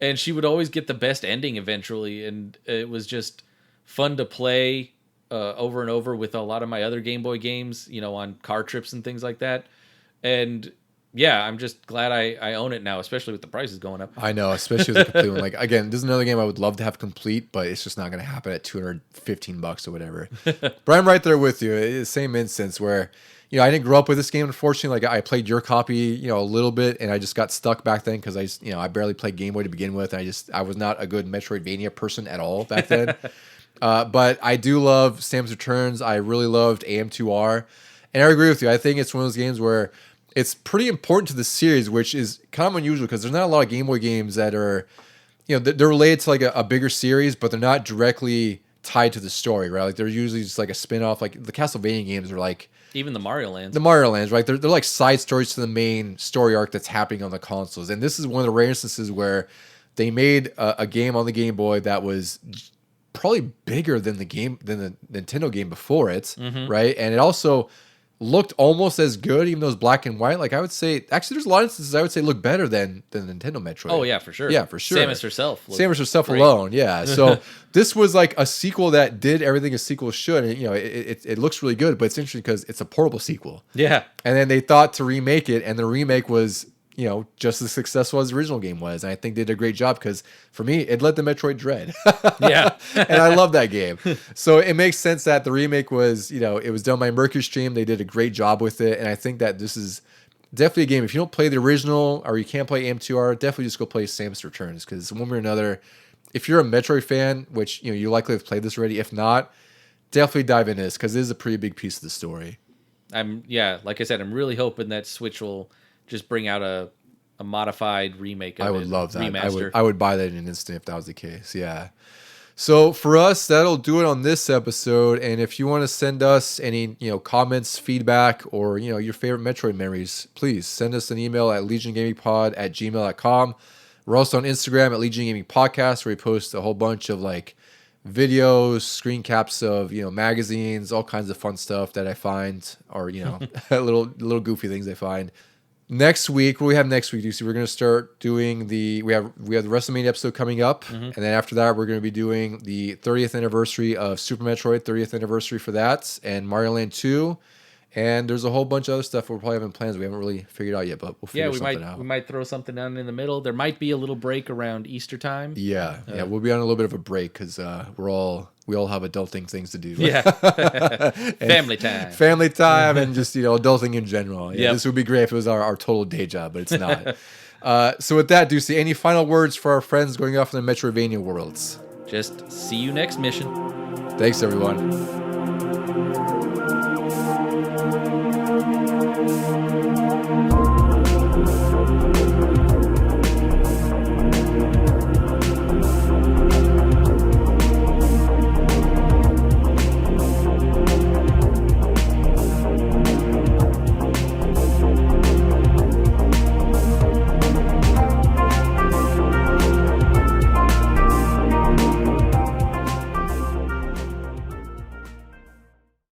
And she would always get the best ending eventually, and it was just fun to play over and over with a lot of my other Game Boy games, on car trips and things like that. And yeah, I'm just glad I own it now, especially with the prices going up. I know, especially with the complete one. Like, again, this is another game I would love to have complete, but it's just not going to happen at $215 or whatever. But I'm right there with you. It's the same instance where, I didn't grow up with this game, unfortunately. Like, I played your copy, a little bit, and I just got stuck back then because I barely played Game Boy to begin with. And I was not a good Metroidvania person at all back then. But I do love Samus Returns. I really loved AM2R. And I agree with you. I think it's one of those games where it's pretty important to the series, which is kind of unusual because there's not a lot of Game Boy games that are, they're related to like a bigger series, but they're not directly tied to the story, right? Like, they're usually just like a spin-off. Like, the Castlevania games are like, even the Mario Lands. Right? They're like side stories to the main story arc that's happening on the consoles. And this is one of the rare instances where they made a game on the Game Boy that was probably bigger than the Nintendo game before it, right? And it also looked almost as good, even though it's black and white. Like, I would say, actually, there's a lot of instances I would say look better than the Nintendo Metroid. Oh yeah, for sure. Yeah, for sure. Samus herself great. Alone, yeah. So this was like a sequel that did everything a sequel should. And, it looks really good, but it's interesting because it's a portable sequel. Yeah. And then they thought to remake it, and the remake was, just as successful as the original game was. And I think they did a great job because, for me, it led to Metroid Dread. Yeah. And I love that game. So it makes sense that the remake was, it was done by MercurySteam. They did a great job with it. And I think that this is definitely a game. If you don't play the original or you can't play AM2R, definitely just go play Samus Returns, because one way or another, if you're a Metroid fan, which you likely have played this already, if not, definitely dive into this, because it is a pretty big piece of the story. Like I said, I'm really hoping that Switch will just bring out a modified remake of it. I would love that. Remaster. I would buy that in an instant if that was the case. Yeah. So for us, that'll do it on this episode. And if you want to send us any, comments, feedback, or, your favorite Metroid memories, please send us an email at legiongamingpod@gmail.com. We're also on Instagram at Legion Gaming Podcast, where we post a whole bunch of videos, screen caps of, magazines, all kinds of fun stuff that I find, or, little goofy things I find. Next week, what do we have next week, Deucy? We're going to start doing we have the WrestleMania episode coming up, and then after that, we're going to be doing the 30th anniversary of Super Metroid, 30th anniversary for that, and Mario Land 2, and there's a whole bunch of other stuff we're probably having plans we haven't really figured out yet, but we'll figure something out. We might throw something down in the middle. There might be a little break around Easter time. Yeah, we'll be on a little bit of a break because we all have adulting things to do. Yeah, family time, and just adulting in general. Yeah, This would be great if it was our total day job, but it's not. So with that, Deucy, any final words for our friends going off in the Metroidvania worlds? Just see you next mission. Thanks, everyone.